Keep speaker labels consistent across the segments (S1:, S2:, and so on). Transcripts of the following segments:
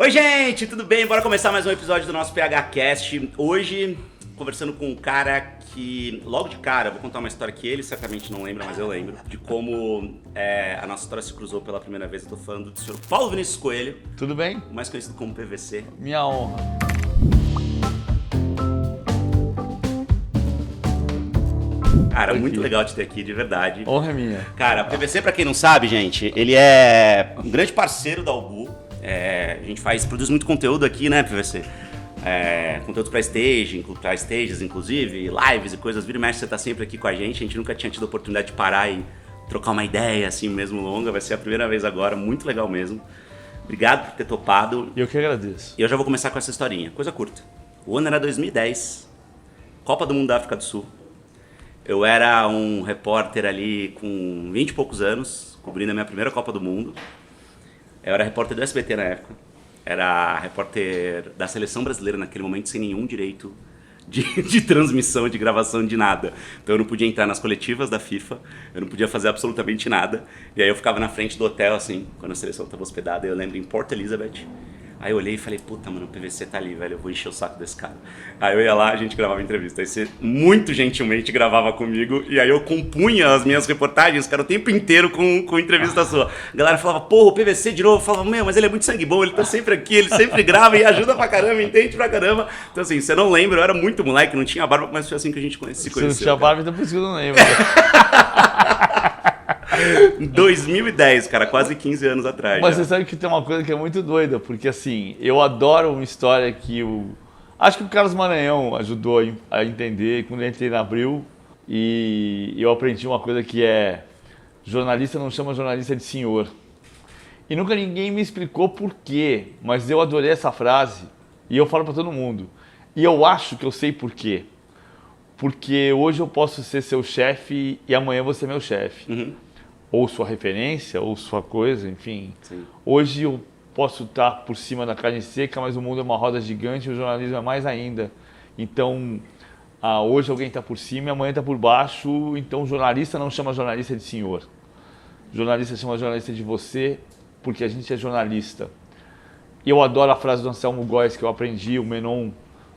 S1: Oi, gente, tudo bem? Bora começar mais um episódio do nosso PHcast. Hoje, conversando com um cara que, logo de cara, vou contar uma história que ele certamente não lembra, mas eu lembro, de como a nossa história se cruzou pela primeira vez. Eu tô falando do senhor Paulo Vinícius Coelho.
S2: Tudo bem?
S1: Mais conhecido como PVC.
S2: Minha honra.
S1: Cara, muito legal te ter aqui, de verdade.
S2: Honra é minha.
S1: Cara, o PVC, pra quem não sabe, gente, ele é um grande parceiro da Albu. A gente produz muito conteúdo aqui, né, PVC? Conteúdo pra stages, inclusive, lives e coisas. Vira e mexe, você tá sempre aqui com a gente nunca tinha tido a oportunidade de parar e trocar uma ideia, assim, mesmo longa. Vai ser a primeira vez agora, muito legal mesmo. Obrigado por ter topado.
S2: Eu que agradeço.
S1: E eu já vou começar com essa historinha, coisa curta. O ano era 2010, Copa do Mundo da África do Sul. Eu era um repórter ali com 20 e poucos anos, cobrindo a minha primeira Copa do Mundo. Eu era repórter do SBT na época. Era repórter da seleção brasileira naquele momento, sem nenhum direito de transmissão, de gravação, de nada. Então eu não podia entrar nas coletivas da FIFA, eu não podia fazer absolutamente nada. E aí eu ficava na frente do hotel, assim, quando a seleção estava hospedada. Eu lembro em Port Elizabeth. Aí eu olhei e falei, puta, mano, o PVC tá ali, velho, eu vou encher o saco desse cara. Aí eu ia lá, a gente gravava entrevista. Aí você muito gentilmente gravava comigo, e aí eu compunha as minhas reportagens, cara, o tempo inteiro com entrevista sua. A galera falava, porra, o PVC de novo. Eu falava, meu, mas ele é muito sangue bom, ele tá sempre aqui, ele sempre grava e ajuda pra caramba, entende pra caramba. Então assim, você não lembra, eu era muito moleque, não tinha barba, mas foi assim que a gente se conheceu.
S2: Você não tinha barba, então por isso que eu não lembro.
S1: Em 2010, cara, quase 15 anos atrás.
S2: Mas
S1: já.
S2: você sabe que tem uma coisa que é muito doida, porque assim, eu adoro uma história que acho que o Carlos Maranhão ajudou a entender quando eu entrei na Abril, e eu aprendi uma coisa que é: jornalista não chama jornalista de senhor. E nunca ninguém me explicou por quê, mas eu adorei essa frase e eu falo pra todo mundo. E eu acho que eu sei por quê. Porque hoje eu posso ser seu chefe e amanhã você é meu chefe.
S1: Uhum.
S2: Ou sua referência, ou sua coisa, enfim.
S1: Sim.
S2: Hoje eu posso estar por cima da carne seca, mas o mundo é uma roda gigante e o jornalismo é mais ainda. Então, hoje alguém está por cima e amanhã está por baixo, então o jornalista não chama jornalista de senhor. O jornalista chama jornalista de você, porque a gente é jornalista. E eu adoro a frase do Anselmo Góes que eu aprendi, o Menon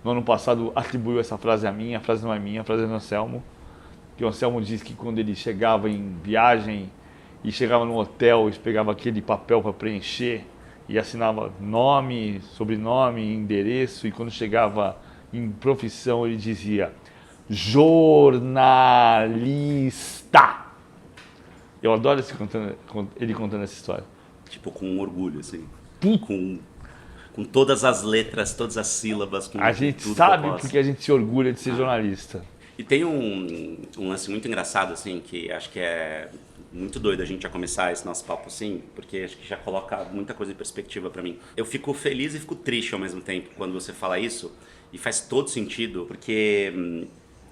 S2: no ano passado atribuiu essa frase a mim, a frase não é minha, a frase é do Anselmo. Que o Anselmo diz que quando ele chegava em viagem e chegava no hotel, ele pegava aquele papel para preencher e assinava nome, sobrenome, endereço, e quando chegava em profissão ele dizia jornalista. Eu adoro ele contando essa história.
S1: Tipo, com orgulho, assim. Com todas as letras, todas as sílabas. Com
S2: a gente
S1: tudo
S2: sabe porque a gente se orgulha de ser jornalista.
S1: E tem um lance muito engraçado, assim, que acho que é muito doido a gente já começar esse nosso papo assim, porque acho que já coloca muita coisa em perspectiva pra mim. Eu fico feliz e fico triste ao mesmo tempo quando você fala isso, e faz todo sentido, porque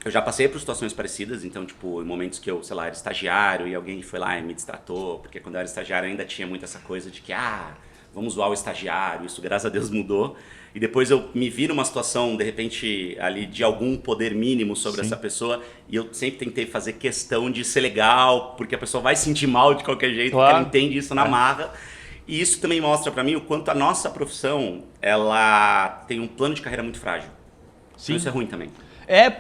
S1: eu já passei por situações parecidas, então, tipo, em momentos que eu, sei lá, era estagiário e alguém foi lá e me destratou, porque quando eu era estagiário ainda tinha muito essa coisa de que, vamos zoar o estagiário, isso graças a Deus mudou. E depois eu me vi numa situação, de repente, ali de algum poder mínimo sobre essa pessoa, e eu sempre tentei fazer questão de ser legal, porque a pessoa vai se sentir mal de qualquer jeito,
S2: claro.
S1: Porque ela entende isso na marra. E isso também mostra pra mim o quanto a nossa profissão, ela tem um plano de carreira muito frágil.
S2: Sim.
S1: Isso é ruim também.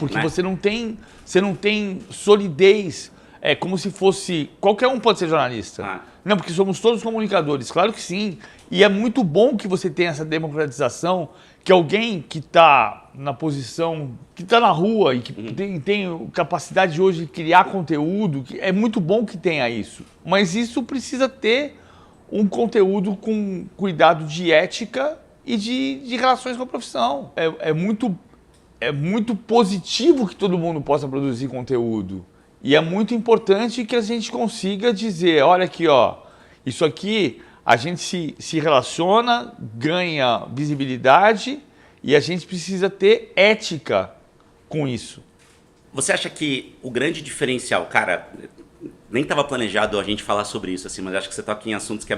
S2: Porque
S1: Né?
S2: você não tem solidez. É como se fosse... Qualquer um pode ser jornalista. Não, porque somos todos comunicadores, claro que sim. E é muito bom que você tenha essa democratização, que alguém que está na posição, que está na rua e que tem capacidade hoje de criar conteúdo, é muito bom que tenha isso. Mas isso precisa ter um conteúdo com cuidado de ética e de relações com a profissão. É muito positivo que todo mundo possa produzir conteúdo. E é muito importante que a gente consiga dizer, olha aqui, ó, isso aqui a gente se relaciona, ganha visibilidade e a gente precisa ter ética com isso.
S1: Você acha que o grande diferencial, cara, nem estava planejado a gente falar sobre isso, assim, mas acho que você toca em assuntos que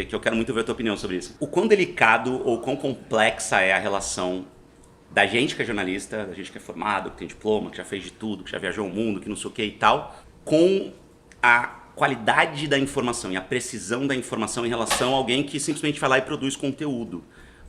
S1: eu quero muito ver a tua opinião sobre isso. O quão delicado ou quão complexa é a relação da gente que é jornalista, da gente que é formado, que tem diploma, que já fez de tudo, que já viajou o mundo, que não sei o que e tal, com a qualidade da informação e a precisão da informação em relação a alguém que simplesmente vai lá e produz conteúdo.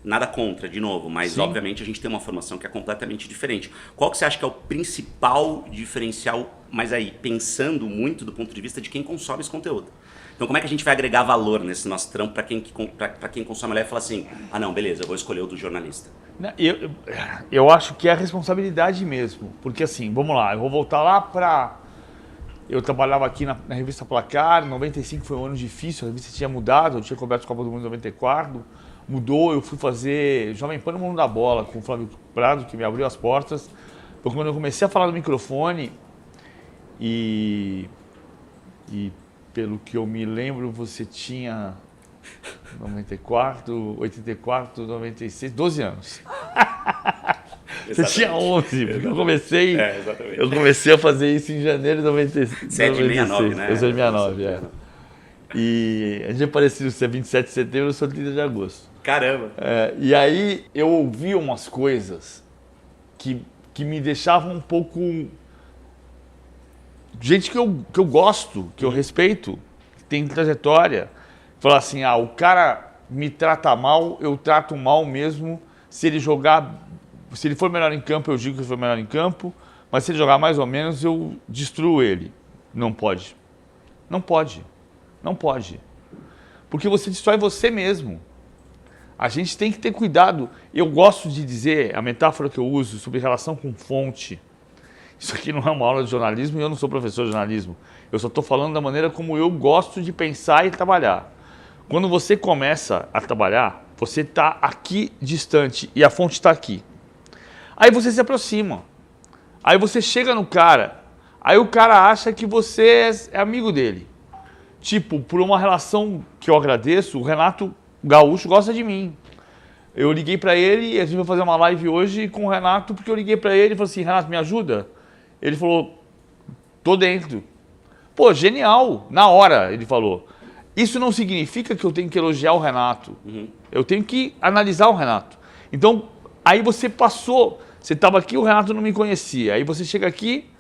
S1: Nada contra, de novo, mas
S2: Sim.
S1: obviamente a gente tem uma formação que é completamente diferente. Qual que você acha que é o principal diferencial, mas aí, pensando muito do ponto de vista de quem consome esse conteúdo? Então como é que a gente vai agregar valor nesse nosso trampo para quem consome lá e fala assim, ah não, beleza, eu vou escolher o do jornalista?
S2: Eu acho que é a responsabilidade mesmo, porque assim, vamos lá, eu vou voltar lá para... Eu trabalhava aqui na revista Placar, 95 foi um ano difícil, a revista tinha mudado, eu tinha coberto a Copa do Mundo em 94, mudou, eu fui fazer Jovem Pan no Mundo da Bola com o Flávio Prado, que me abriu as portas. Foi quando eu comecei a falar no microfone e pelo que eu me lembro, você tinha 94, 84, 96, 12 anos. Você tinha 11, porque eu comecei a fazer isso em janeiro de 96.
S1: 7,69, né?
S2: Eu sou de 69, é. E a gente é parecido, você é 27 de setembro, eu sou 30 de agosto.
S1: Caramba!
S2: E aí eu ouvi umas coisas que me deixavam um pouco... Gente que eu gosto, que eu respeito, que tem trajetória. Falar assim, o cara me trata mal, eu trato mal mesmo. Se ele for melhor em campo, eu digo que ele foi melhor em campo. Mas se ele jogar mais ou menos, eu destruo ele. Não pode. Não pode. Não pode. Porque você destrói você mesmo. A gente tem que ter cuidado. Eu gosto de dizer, a metáfora que eu uso sobre relação com fonte. Isso aqui não é uma aula de jornalismo e eu não sou professor de jornalismo. Eu só estou falando da maneira como eu gosto de pensar e trabalhar. Quando você começa a trabalhar, você está aqui distante e a fonte está aqui. Aí você se aproxima. Aí você chega no cara. Aí o cara acha que você é amigo dele. Tipo, por uma relação que eu agradeço, o Renato Gaúcho gosta de mim. Eu liguei para ele e a gente vai fazer uma live hoje com o Renato, porque eu liguei para ele e falei assim, Renato, me ajuda? Ele falou, tô dentro. Pô, genial, na hora, ele falou. Isso não significa que eu tenho que elogiar o Renato. Eu tenho que analisar o Renato. Então, aí você passou, você estava aqui, o Renato não me conhecia. Aí você chega aqui,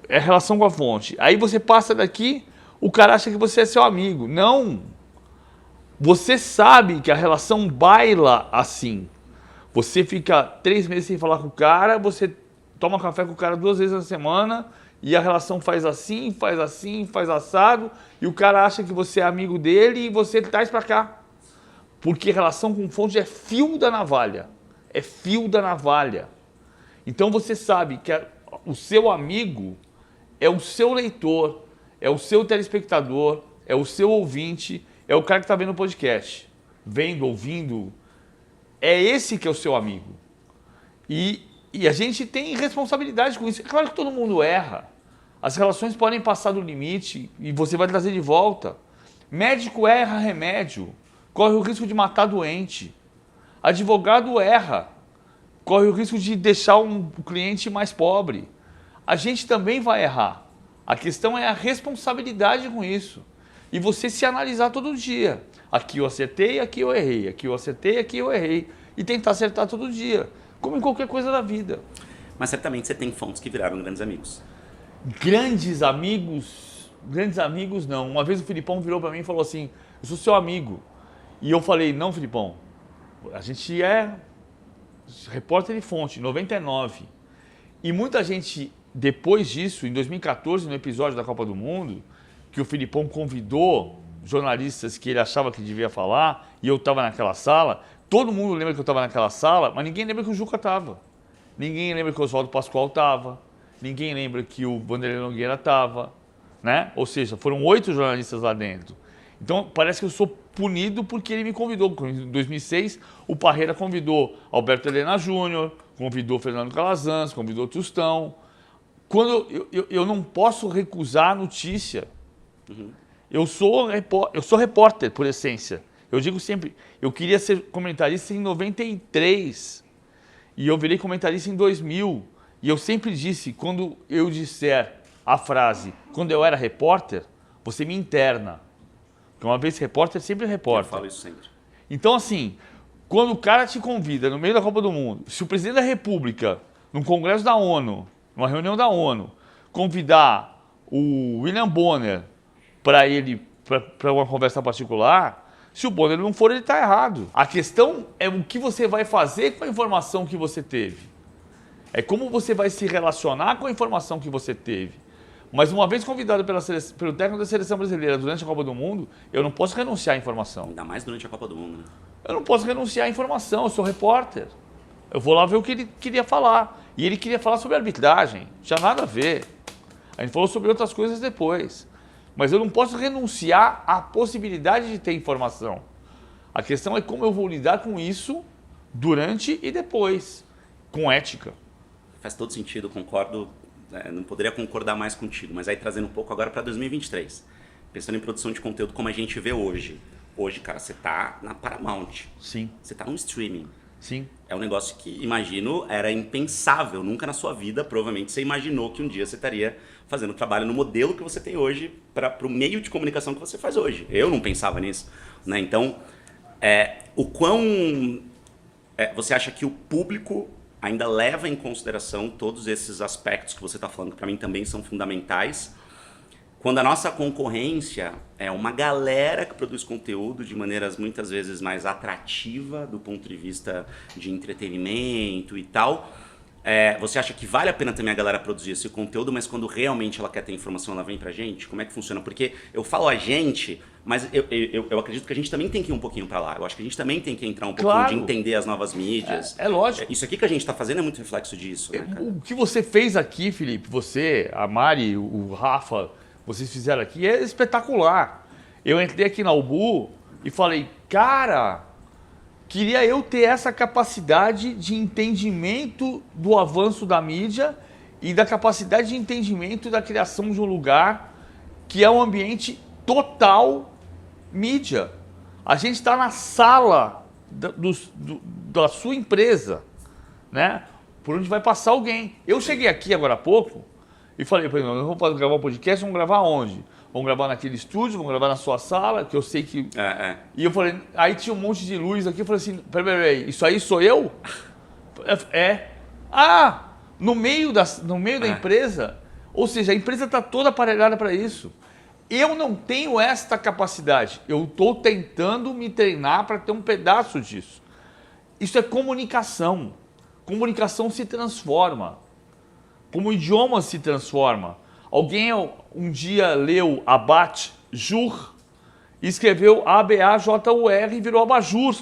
S2: é relação com a fonte. Aí você passa daqui, o cara acha que você é seu amigo. Não. Você sabe que a relação baila assim. Você fica 3 meses sem falar com o cara, você toma café com o cara 2 vezes na semana e a relação faz assim, faz assado e o cara acha que você é amigo dele e você traz pra cá. Porque relação com fonte é fio da navalha. É fio da navalha. Então você sabe que o seu amigo é o seu leitor, é o seu telespectador, é o seu ouvinte, é o cara que está vendo o podcast. Vendo, ouvindo. É esse que é o seu amigo. E a gente tem responsabilidade com isso. É claro que todo mundo erra. As relações podem passar do limite e você vai trazer de volta. Médico erra remédio, corre o risco de matar doente. Advogado erra, corre o risco de deixar um cliente mais pobre. A gente também vai errar. A questão é a responsabilidade com isso. E você se analisar todo dia. Aqui eu acertei, aqui eu errei. Aqui eu acertei, aqui eu errei. E tentar acertar todo dia. Como em qualquer coisa da vida.
S1: Mas certamente você tem fontes que viraram grandes amigos.
S2: Grandes amigos não. Uma vez o Filipão virou para mim e falou assim, eu sou seu amigo. E eu falei, não, Filipão, a gente é repórter de fonte, 99. E muita gente, depois disso, em 2014, no episódio da Copa do Mundo, que o Filipão convidou jornalistas que ele achava que devia falar, e eu estava naquela sala, todo mundo lembra que eu estava naquela sala, mas ninguém lembra que o Juca estava. Ninguém lembra que o Oswaldo Pascoal estava. Ninguém lembra que o Vanderlei Nogueira estava. Né? Ou seja, foram 8 jornalistas lá dentro. Então, parece que eu sou punido porque ele me convidou. Em 2006, o Parreira convidou Alberto Helena Júnior, convidou Fernando Calazans, convidou Tostão. Quando eu não posso recusar a notícia. Eu sou repórter, por essência. Eu digo sempre, eu queria ser comentarista em 93 e eu virei comentarista em 2000. E eu sempre disse, quando eu disser a frase, quando eu era repórter, você me interna. Porque uma vez repórter, sempre repórter.
S1: Eu falo isso sempre.
S2: Então, assim, quando o cara te convida no meio da Copa do Mundo, se o presidente da República, num congresso da ONU, numa reunião da ONU, convidar o William Bonner para uma conversa particular, Se o Bonner não for, ele está errado. A questão é o que você vai fazer com a informação que você teve. É como você vai se relacionar com a informação que você teve. Mas uma vez convidado pelo técnico da seleção brasileira durante a Copa do Mundo, eu não posso renunciar à informação.
S1: Ainda mais durante a Copa do Mundo, né?
S2: Eu não posso renunciar à informação, eu sou repórter. Eu vou lá ver o que ele queria falar. E ele queria falar sobre arbitragem, não tinha nada a ver. A gente falou sobre outras coisas depois. Mas eu não posso renunciar à possibilidade de ter informação. A questão é como eu vou lidar com isso durante e depois, com ética.
S1: Faz todo sentido, concordo. Não poderia concordar mais contigo, mas aí trazendo um pouco agora para 2023. Pensando em produção de conteúdo como a gente vê hoje. Hoje, cara, você tá na Paramount.
S2: Sim.
S1: Você tá no streaming.
S2: Sim.
S1: É um negócio que, imagino, era impensável. Nunca na sua vida, provavelmente, você imaginou que um dia você estaria fazendo trabalho no modelo que você tem hoje para o meio de comunicação que você faz hoje. Eu não pensava nisso. Né? Então, o quão... você acha que o público ainda leva em consideração todos esses aspectos que você está falando, que para mim também são fundamentais, quando a nossa concorrência é uma galera que produz conteúdo de maneiras muitas vezes mais atrativa do ponto de vista de entretenimento e tal, você acha que vale a pena também a galera produzir esse conteúdo, mas quando realmente ela quer ter informação, ela vem pra gente? Como é que funciona? Porque eu falo a gente, mas eu acredito que a gente também tem que ir um pouquinho pra lá. Eu acho que a gente também tem que entrar um pouquinho de entender as novas mídias.
S2: É lógico.
S1: Isso aqui que a gente tá fazendo é muito reflexo disso, né, cara?
S2: O que você fez aqui, Felipe, você, a Mari, o Rafa, vocês fizeram aqui, é espetacular. Eu entrei aqui na Ubu e falei, cara, queria eu ter essa capacidade de entendimento do avanço da mídia e da capacidade de entendimento da criação de um lugar que é um ambiente total mídia. A gente está na sala da sua empresa, né? Por onde vai passar alguém. Eu cheguei aqui agora há pouco e falei para ele, nós vamos gravar um podcast, vamos gravar onde? Vamos gravar naquele estúdio, vamos gravar na sua sala, que eu sei que... E eu falei, aí tinha um monte de luz aqui, eu falei assim, peraí, isso aí sou eu? No meio da empresa? Ou seja, a empresa está toda aparelhada para isso. Eu não tenho esta capacidade, eu estou tentando me treinar para ter um pedaço disso. Isso é comunicação. Comunicação se transforma. Como o idioma se transforma. Alguém um dia leu Abat-Jur e escreveu A-B-A-J-U-R e virou Abajur.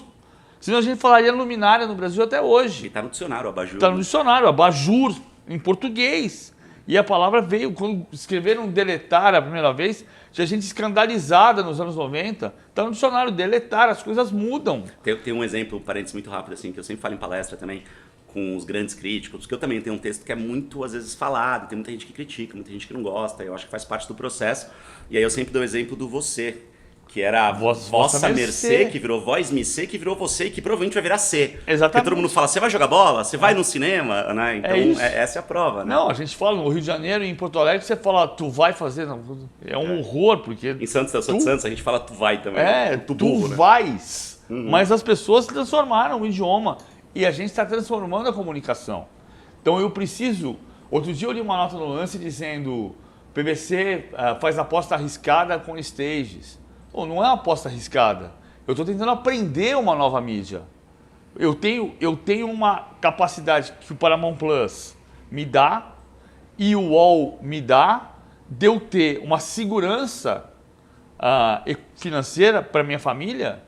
S2: Senão a gente falaria luminária no Brasil até hoje.
S1: E está no dicionário, Abajur.
S2: Está no dicionário, Abajur, em português. E a palavra veio, quando escreveram deletar a primeira vez, tinha gente escandalizada nos anos 90. Está no dicionário, deletar, as coisas mudam.
S1: Tem um exemplo, um parênteses muito rápido, assim, que eu sempre falo em palestra também, com os grandes críticos, que eu também tenho um texto que é muito, às vezes, falado, tem muita gente que critica, muita gente que não gosta, eu acho que faz parte do processo. E aí eu sempre dou o exemplo do você, que era a vossa mercê, que virou voz me que virou você e que provavelmente vai virar C.
S2: Exatamente.
S1: Porque todo mundo fala, você vai jogar bola? Você vai no cinema? Né? Então, essa é a prova. Né?
S2: Não, a gente fala no Rio de Janeiro e em Porto Alegre, você fala, tu vai fazer. Não, é um horror, porque...
S1: Em Santos, eu sou de Santos, a gente fala tu vai também.
S2: Tu
S1: burro, né?
S2: vais. Mas as pessoas transformaram o idioma. E a gente está transformando a comunicação. Então eu preciso... Outro dia eu li uma nota no Lance dizendo PVC faz aposta arriscada com stages. Não é uma aposta arriscada. Eu estou tentando aprender uma nova mídia. Eu tenho uma capacidade que o Paramount Plus me dá e o UOL me dá de eu ter uma segurança financeira para minha família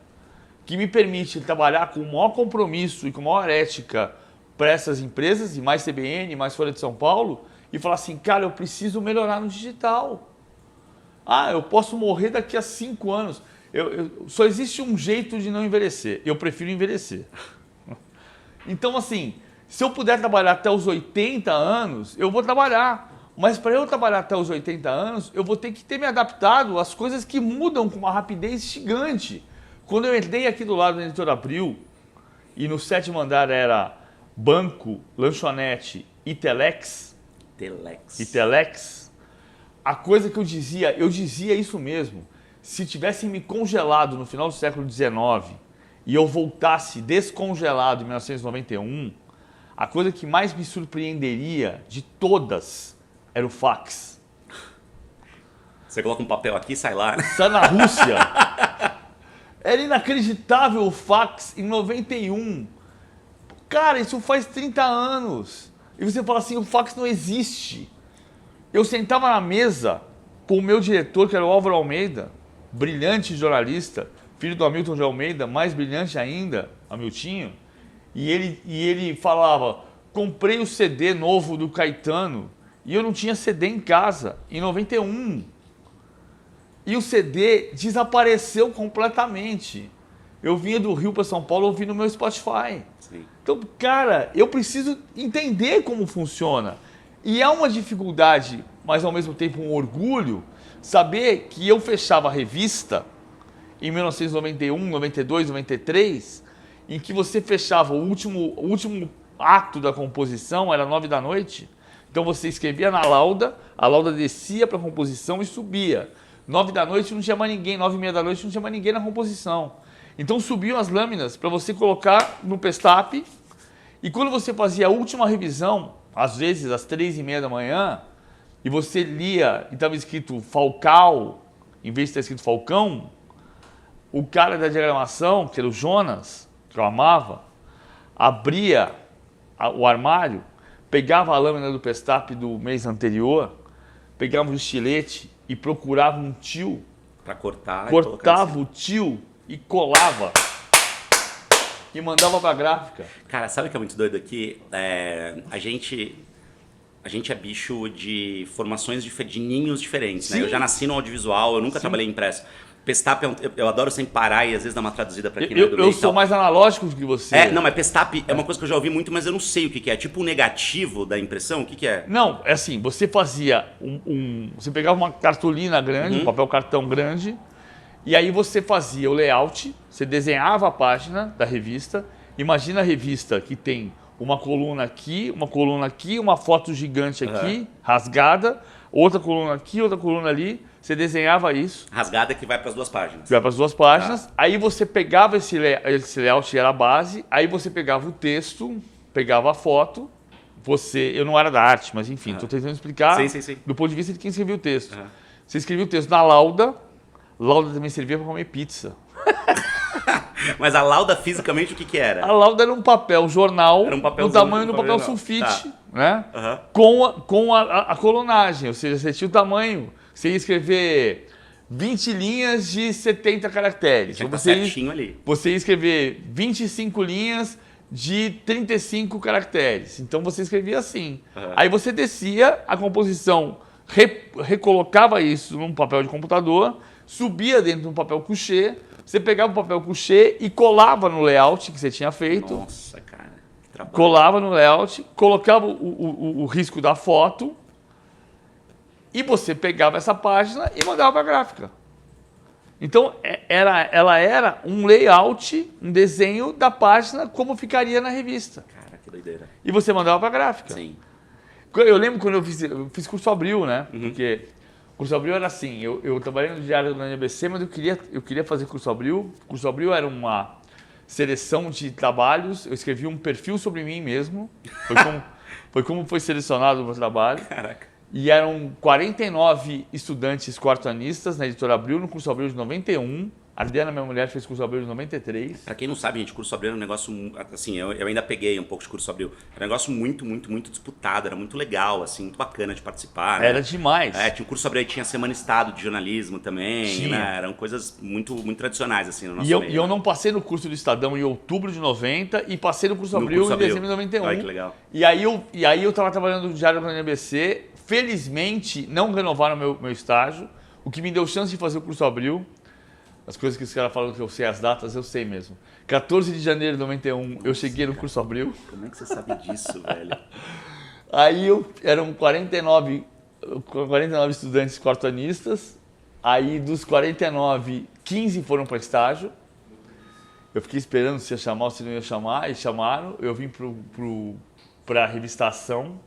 S2: que me permite trabalhar com o maior compromisso e com maior ética para essas empresas, e mais CBN, mais Folha de São Paulo, e falar assim, cara, eu preciso melhorar no digital. Eu posso morrer daqui a 5 anos. Só existe um jeito de não envelhecer. Eu prefiro envelhecer. Então, assim, se eu puder trabalhar até os 80 anos, eu vou trabalhar. Mas para eu trabalhar até os 80 anos, eu vou ter que ter me adaptado às coisas que mudam com uma rapidez gigante. Quando eu entrei aqui do lado da Editora Abril, e no 7º andar era banco, lanchonete e telex, a coisa que eu dizia isso mesmo. Se tivessem me congelado no final do século XIX e eu voltasse descongelado em 1991, a coisa que mais me surpreenderia de todas era o fax.
S1: Você coloca um papel aqui e sai lá, né?
S2: Está na Rússia. Era inacreditável o fax em 91. Cara, isso faz 30 anos. E você fala assim, o fax não existe. Eu sentava na mesa com o meu diretor, que era o Álvaro Almeida, brilhante jornalista, filho do Hamilton de Almeida, mais brilhante ainda, Hamiltinho, e ele falava, comprei o CD novo do Caetano, e eu não tinha CD em casa, em 91. E o CD desapareceu completamente. Eu vinha do Rio para São Paulo ouvindo no meu Spotify.
S1: Sim.
S2: Então, cara, eu preciso entender como funciona. E há uma dificuldade, mas ao mesmo tempo um orgulho, saber que eu fechava a revista em 1991, 92, 93, em que você fechava o último ato da composição, era 9 da noite. Então você escrevia na lauda, a lauda descia para a composição e subia. 9 da noite não tinha mais ninguém, 9h30 da noite não tinha mais ninguém na composição. Então subiam as lâminas para você colocar no Pestap, e quando você fazia a última revisão, às vezes às 3h30 da manhã, e você lia e estava escrito Falcal, em vez de estar escrito Falcão, o cara da diagramação, que era o Jonas, que eu amava, abria o armário, pegava a lâmina do Pestap do mês anterior, pegava um estilete e procurava um tio,
S1: Pra cortar.
S2: cortava o tio e colava e mandava pra gráfica.
S1: Cara, sabe o que é muito doido aqui? A gente é bicho de formações de ninhos diferentes, né?
S2: Sim.
S1: Eu já nasci no audiovisual, eu nunca
S2: Sim.
S1: trabalhei em impresso. Pestap, eu adoro sempre parar e às vezes dar uma traduzida pra quem não é do
S2: Eu
S1: meio e
S2: sou
S1: tal.
S2: mais analógico do que você.
S1: Não, mas Pestap é uma coisa que eu já ouvi muito, mas eu não sei o que é. Tipo o negativo da impressão, o que é?
S2: Não, é assim, você fazia você pegava uma cartolina grande, um papel cartão grande, e aí você fazia o layout, você desenhava a página da revista. Imagina a revista que tem uma coluna aqui, uma foto gigante aqui, rasgada, outra coluna aqui, outra coluna ali. Você desenhava isso.
S1: Rasgada que vai pras duas páginas.
S2: Vai para as duas páginas. Aí você pegava esse layout, era a base. Aí você pegava o texto, pegava a foto. Eu não era da arte, mas enfim, estou tentando explicar
S1: Sim.
S2: do ponto de vista de quem escrevia o texto. Você escrevia o texto na lauda. Lauda também servia para comer pizza.
S1: Mas a lauda fisicamente o que era?
S2: A lauda era um papel jornal,
S1: Era um
S2: no
S1: papelzinho
S2: tamanho
S1: de
S2: do papel
S1: jornal.
S2: sulfite,
S1: Tá.
S2: né?
S1: Aham.
S2: Com a colunagem, ou seja, você tinha o tamanho. Você ia escrever 20 linhas de 70 caracteres.
S1: Tinha que tá
S2: Você ia-
S1: certinho ali.
S2: Você ia escrever 25 linhas de 35 caracteres. Então você escrevia assim. Aí você descia a composição, recolocava isso num papel de computador, subia dentro de um papel couché, você pegava o papel couché e colava no layout que você tinha feito,
S1: Nossa, cara. Que trabalho.
S2: colava no layout, colocava o risco da foto e você pegava essa página e mandava para a gráfica. Então, ela era um layout, um desenho da página como ficaria na revista.
S1: Cara, que doideira.
S2: E você mandava para a gráfica.
S1: Sim.
S2: Eu lembro quando eu fiz curso Abril, né? Porque curso Abril era assim, eu trabalhei no Diário do ABC, mas eu queria fazer curso Abril. Curso Abril era uma seleção de trabalhos, eu escrevi um perfil sobre mim mesmo. Foi como foi selecionado o meu trabalho.
S1: Caraca.
S2: E eram 49 estudantes quarto-anistas na Editora Abril, no curso Abril de 91. A Adriana, minha mulher, fez curso Abril de 93.
S1: Pra quem não sabe, gente, curso Abril era um negócio, assim, eu ainda peguei um pouco de curso Abril. Era um negócio muito, muito, muito disputado, era muito legal, assim, muito bacana de participar, né?
S2: Era demais.
S1: Tinha o curso Abril, tinha Semana Estado de jornalismo também,
S2: Tinha.
S1: né? Eram coisas muito, muito tradicionais, assim, no nosso
S2: E eu,
S1: meio.
S2: e eu não passei no curso do Estadão em outubro de 90 e passei no curso
S1: No
S2: Abril
S1: curso
S2: em
S1: Abril.
S2: dezembro de 91.
S1: Olha que legal.
S2: E aí eu estava trabalhando no Diário do NBC. Felizmente, não renovaram meu estágio, o que me deu chance de fazer o curso Abril. As coisas que os caras falam que eu sei as datas, eu sei mesmo. 14 de janeiro de 91, eu cheguei no curso Abril.
S1: Como é que você sabe disso, velho?
S2: Aí eram 49 estudantes quarto-anistas. Aí dos 49, 15 foram para estágio. Eu fiquei esperando se ia chamar ou se não ia chamar, e chamaram. Eu vim para a revistação.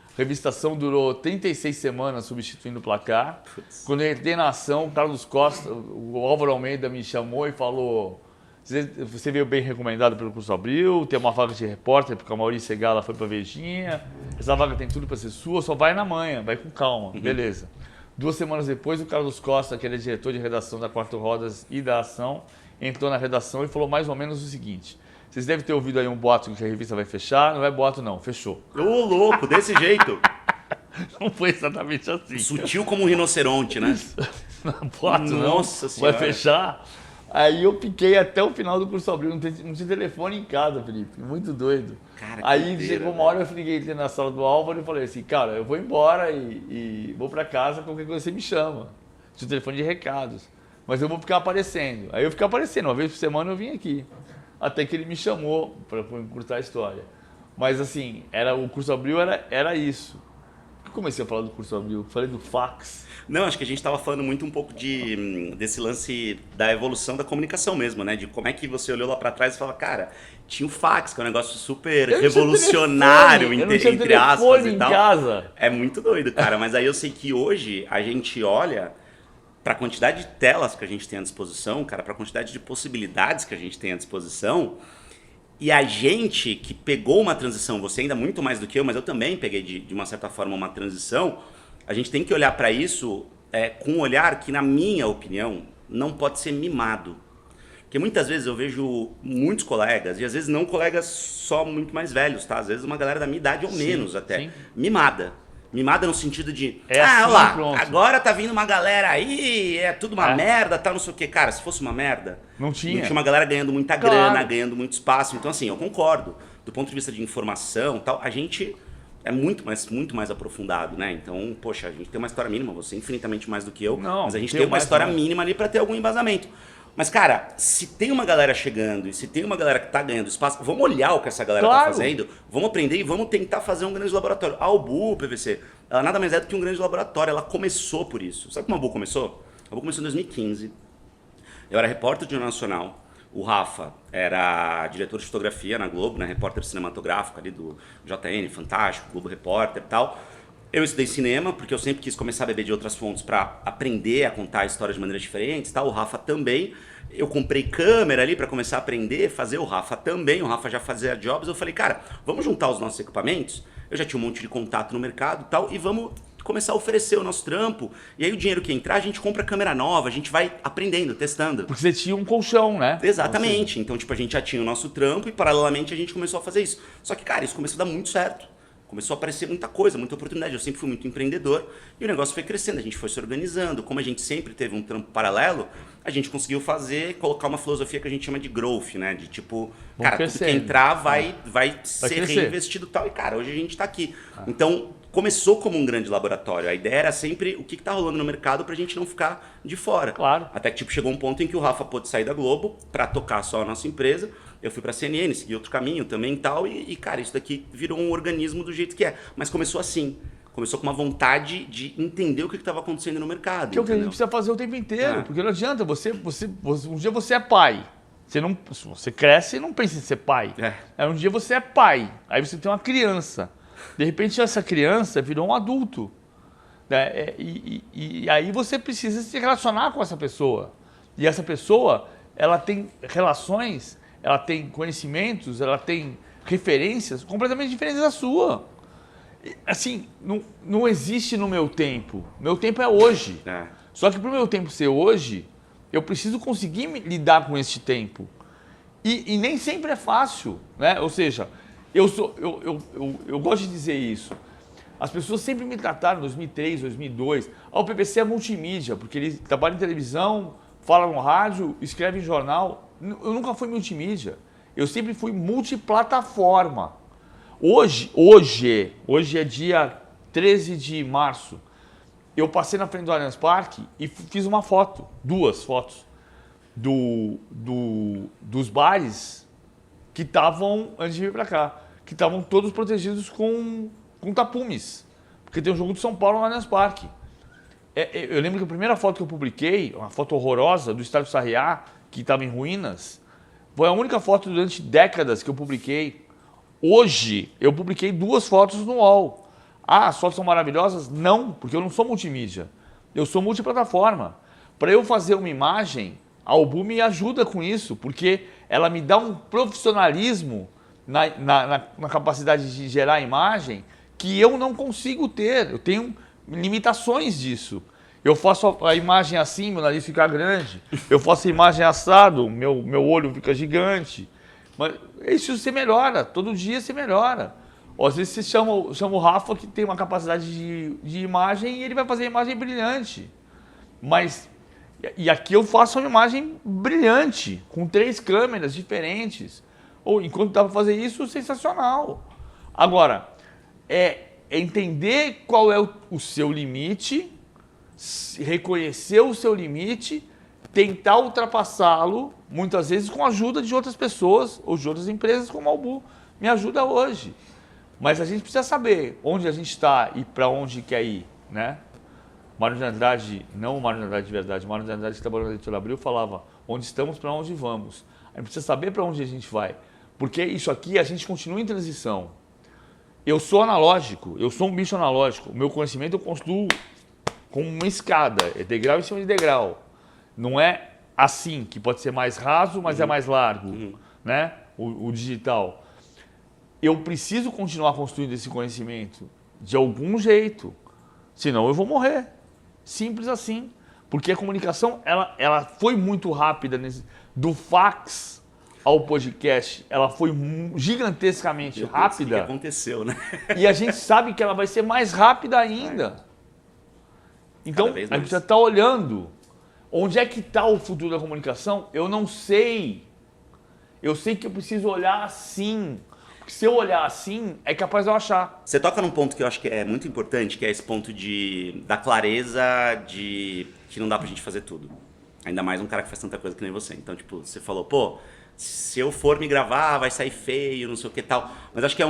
S2: A revistação durou 36 semanas substituindo o Placar. Quando eu entrei na ação, o Carlos Costa, o Álvaro Almeida me chamou e falou: você veio bem recomendado pelo curso Abril, tem uma vaga de repórter, porque a Maurícia Segala foi para Vejinha, essa vaga tem tudo para ser sua, só vai na manhã, vai com calma, beleza. 2 semanas depois, o Carlos Costa, que era diretor de redação da Quatro Rodas e da Ação, entrou na redação e falou mais ou menos o seguinte: vocês devem ter ouvido aí um boato que a revista vai fechar. Não é boato não, fechou.
S1: Ô, louco, desse jeito.
S2: Não foi exatamente assim.
S1: Sutil como um rinoceronte, né?
S2: Não, boato
S1: Nossa
S2: não,
S1: Senhora.
S2: vai fechar. Aí eu fiquei até o final do curso abril, não tinha telefone em casa, Felipe, muito doido.
S1: Cara, que
S2: aí
S1: doideira,
S2: chegou uma hora, eu liguei na sala do Álvaro e falei assim, cara, eu vou embora e vou pra casa, qualquer coisa você me chama. Tinha telefone de recados, mas eu vou ficar aparecendo. Aí eu fiquei aparecendo, uma vez por semana eu vim aqui, até que ele me chamou para encurtar a história. Mas assim, o curso abril era isso. Eu comecei a falar do curso abril, falei do fax.
S1: Não, acho que a gente estava falando muito um pouco desse lance da evolução da comunicação mesmo, né? De como é que você olhou lá para trás e falou, cara, tinha o fax, que é um negócio super revolucionário, entre aspas e tal.
S2: Casa.
S1: É muito doido, cara. Mas aí eu sei que hoje a gente olha para a quantidade de telas que a gente tem à disposição, cara, para a quantidade de possibilidades que a gente tem à disposição. E a gente que pegou uma transição, você ainda muito mais do que eu, mas eu também peguei de uma certa forma uma transição. A gente tem que olhar para isso com um olhar que, na minha opinião, não pode ser mimado. Porque muitas vezes eu vejo muitos colegas, e às vezes não colegas só muito mais velhos, tá? Às vezes uma galera da minha idade ou menos até,
S2: sim.
S1: Mimada. Mimada no sentido de,
S2: assim,
S1: olha lá,
S2: pronto.
S1: agora tá vindo uma galera aí, é tudo uma merda, tá não sei o quê. Cara, se fosse uma merda,
S2: não tinha
S1: uma galera ganhando muita grana, ganhando muito espaço. Então assim, eu concordo. Do ponto de vista de informação tal, a gente é muito mais aprofundado, né? Então, poxa, a gente tem uma história mínima, você é infinitamente mais do que eu, mas a gente tem uma história mínima ali para ter algum embasamento. Mas, cara, se tem uma galera chegando e se tem uma galera que tá ganhando espaço, vamos olhar o que essa galera tá fazendo, vamos aprender e vamos tentar fazer um grande laboratório. A Albu, PVC, ela nada mais é do que um grande laboratório, ela começou por isso. Sabe como a Albu começou? A Albu começou em 2015. Eu era repórter de Jornal Nacional. O Rafa era diretor de fotografia na Globo, né, repórter cinematográfico ali do JN, Fantástico, Globo Repórter e tal. Eu estudei cinema, porque eu sempre quis começar a beber de outras fontes para aprender a contar histórias de maneiras diferentes, tal. O Rafa também. Eu comprei câmera ali para começar a aprender, fazer o Rafa também. O Rafa já fazia jobs. Eu falei, cara, vamos juntar os nossos equipamentos. Eu já tinha um monte de contato no mercado e tal, e vamos começar a oferecer o nosso trampo. E aí o dinheiro que entrar, a gente compra câmera nova, a gente vai aprendendo, testando.
S2: Porque você tinha um colchão, né?
S1: Exatamente. Então, tipo, a gente já tinha o nosso trampo e paralelamente a gente começou a fazer isso. Só que, cara, isso começou a dar muito certo. Começou a aparecer muita coisa, muita oportunidade. Eu sempre fui muito empreendedor e o negócio foi crescendo, a gente foi se organizando. Como a gente sempre teve um trampo paralelo, a gente conseguiu colocar uma filosofia que a gente chama de growth, né? De tipo, cara, tudo que entrar vai ser reinvestido e tal. E, cara, hoje a gente tá aqui. Então, começou como um grande laboratório. A ideia era sempre o que tá rolando no mercado pra gente não ficar de fora.
S2: Claro.
S1: Até que tipo, chegou um ponto em que o Rafa pôde sair da Globo pra tocar só a nossa empresa. Eu fui pra CNN, segui outro caminho também e tal. E, cara, isso daqui virou um organismo do jeito que é. Mas começou assim. Começou com uma vontade de entender o que estava acontecendo no mercado.
S2: Que é o que a gente precisa fazer o tempo inteiro. Porque não adianta, um dia você é pai. Você cresce e não pensa em ser pai. Um dia você é pai. Aí você tem uma criança. De repente essa criança virou um adulto. Né? E aí você precisa se relacionar com essa pessoa. E essa pessoa, ela tem relações, ela tem conhecimentos, ela tem referências completamente diferentes da sua. Assim, não existe no meu tempo. Meu tempo é hoje. Só que para o meu tempo ser hoje, eu preciso conseguir lidar com esse tempo. E nem sempre é fácil, né? Ou seja, eu gosto de dizer isso. As pessoas sempre me trataram em 2003, 2002. O PPC é multimídia, porque ele trabalha em televisão, fala no rádio, escreve em jornal. Eu nunca fui multimídia. Eu sempre fui multiplataforma. Hoje é dia 13 de março. Eu passei na frente do Allianz Parque e fiz uma foto, 2 fotos, dos bares que estavam, antes de vir para cá, que estavam todos protegidos com tapumes, porque tem um jogo de São Paulo no Allianz Parque. Eu lembro que a primeira foto que eu publiquei, uma foto horrorosa do Estádio Sarriá, que estava em ruínas, foi a única foto durante décadas que eu publiquei. Hoje, eu publiquei 2 fotos no UOL. As fotos são maravilhosas? Não, porque eu não sou multimídia. Eu sou multiplataforma. Para eu fazer uma imagem, a Albu me ajuda com isso, porque ela me dá um profissionalismo na capacidade de gerar imagem que eu não consigo ter. Eu tenho limitações disso. Eu faço a imagem assim, meu nariz fica grande. Eu faço a imagem assado, meu olho fica gigante. Mas isso você melhora, todo dia você melhora. Ou às vezes você chama o Rafa, que tem uma capacidade de imagem, e ele vai fazer a imagem brilhante. Mas, e aqui eu faço uma imagem brilhante, com 3 câmeras diferentes. Ou enquanto dá para fazer isso, sensacional. Agora, é entender qual é o seu limite, reconhecer o seu limite, tentar ultrapassá-lo, muitas vezes com a ajuda de outras pessoas ou de outras empresas, como a Albu me ajuda hoje. Mas a gente precisa saber onde a gente está e para onde quer ir, né? Mário de Andrade, não o Mário de Andrade de verdade, o Mário de Andrade que trabalhou na Editora Abril falava onde estamos, para onde vamos. A gente precisa saber para onde a gente vai, porque isso aqui a gente continua em transição. Eu sou analógico, eu sou um bicho analógico, o meu conhecimento eu construo com uma escada, é degrau em cima de degrau. Não é assim, que pode ser mais raso, mas é mais largo, né? O digital. Eu preciso continuar construindo esse conhecimento de algum jeito, senão eu vou morrer. Simples assim. Porque a comunicação, ela foi muito rápida, do fax ao podcast, ela foi gigantescamente rápida.
S1: O que aconteceu, né?
S2: E a gente sabe que ela vai ser mais rápida ainda. Então, a gente precisa estar olhando. Onde é que está o futuro da comunicação? Eu não sei. Eu sei que eu preciso olhar assim. Porque se eu olhar assim, é capaz de eu achar.
S1: Você toca num ponto que eu acho que é muito importante, que é esse ponto da clareza de que não dá pra gente fazer tudo. Ainda mais um cara que faz tanta coisa que nem você. Então, tipo, você falou, pô, se eu for me gravar, vai sair feio, não sei o que e tal. Mas acho que é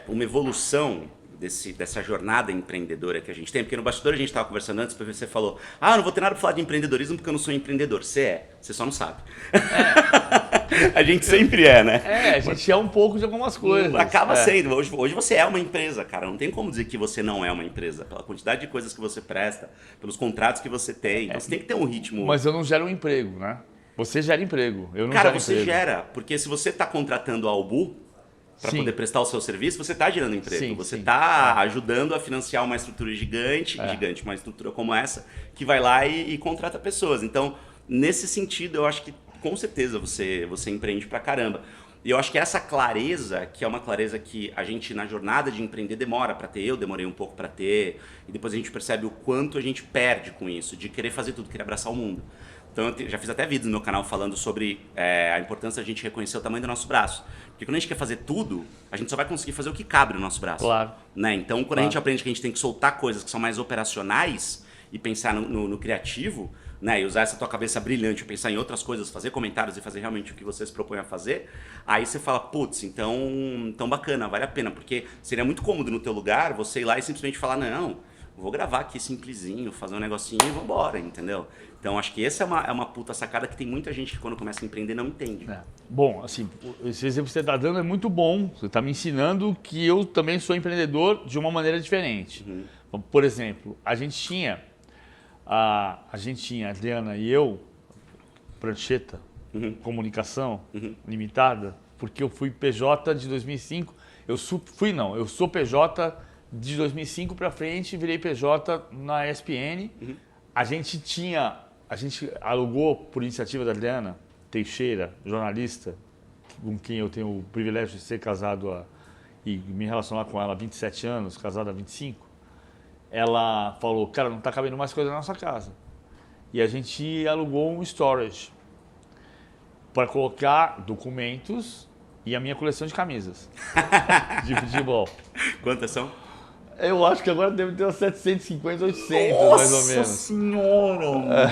S1: uma evolução dessa jornada empreendedora que a gente tem. Porque no bastidor a gente estava conversando antes, você falou, não vou ter nada pra falar de empreendedorismo porque eu não sou empreendedor. Você só não sabe. A gente sempre é, né?
S2: A gente é um pouco de algumas coisas.
S1: Acaba sendo. Hoje você é uma empresa, cara. Não tem como dizer que você não é uma empresa. Pela quantidade de coisas que você presta, pelos contratos que você tem. Então você tem que ter um ritmo.
S2: Mas eu não gero um emprego, né? Você gera emprego. Eu não
S1: Cara,
S2: gero
S1: você
S2: emprego.
S1: gera. Porque se você está contratando a Albu para poder prestar o seu serviço, você está gerando emprego.
S2: Sim,
S1: você
S2: sim.
S1: está ajudando a financiar uma estrutura gigante, uma estrutura como essa, que vai lá e contrata pessoas. Então, nesse sentido, eu acho que com certeza você empreende pra caramba. E eu acho que essa clareza, que é uma clareza que a gente na jornada de empreender demora pra ter, eu demorei um pouco pra ter, e depois a gente percebe o quanto a gente perde com isso, de querer fazer tudo, querer abraçar o mundo. Então eu já fiz até vídeos no meu canal falando sobre a importância da gente reconhecer o tamanho do nosso braço. Porque quando a gente quer fazer tudo, a gente só vai conseguir fazer o que cabe no nosso braço.
S2: Claro.
S1: Né? Então quando a gente aprende que a gente tem que soltar coisas que são mais operacionais e pensar no criativo, né, e usar essa tua cabeça brilhante, pensar em outras coisas, fazer comentários e fazer realmente o que você se propõe a fazer, aí você fala, putz, então bacana, vale a pena, porque seria muito cômodo no teu lugar você ir lá e simplesmente falar, não, vou gravar aqui simplesinho, fazer um negocinho e vambora, entendeu? Então acho que essa é uma puta sacada que tem muita gente que quando começa a empreender não entende.
S2: Bom, assim, esse exemplo que você está dando é muito bom, você está me ensinando que eu também sou empreendedor de uma maneira diferente. Por exemplo, a Adriana e eu, prancheta, comunicação limitada, porque eu fui PJ de 2005, eu sou PJ de 2005 para frente, virei PJ na ESPN. A gente alugou, por iniciativa da Adriana Teixeira, jornalista, com quem eu tenho o privilégio de ser casado e me relacionar com ela há 27 anos, casado há 25. Ela falou, cara, não está cabendo mais coisa na nossa casa. E a gente alugou um storage para colocar documentos e a minha coleção de camisas de futebol.
S1: Quantas são?
S2: Eu acho que agora deve ter umas 750, 800, mais ou menos.
S1: Nossa senhora!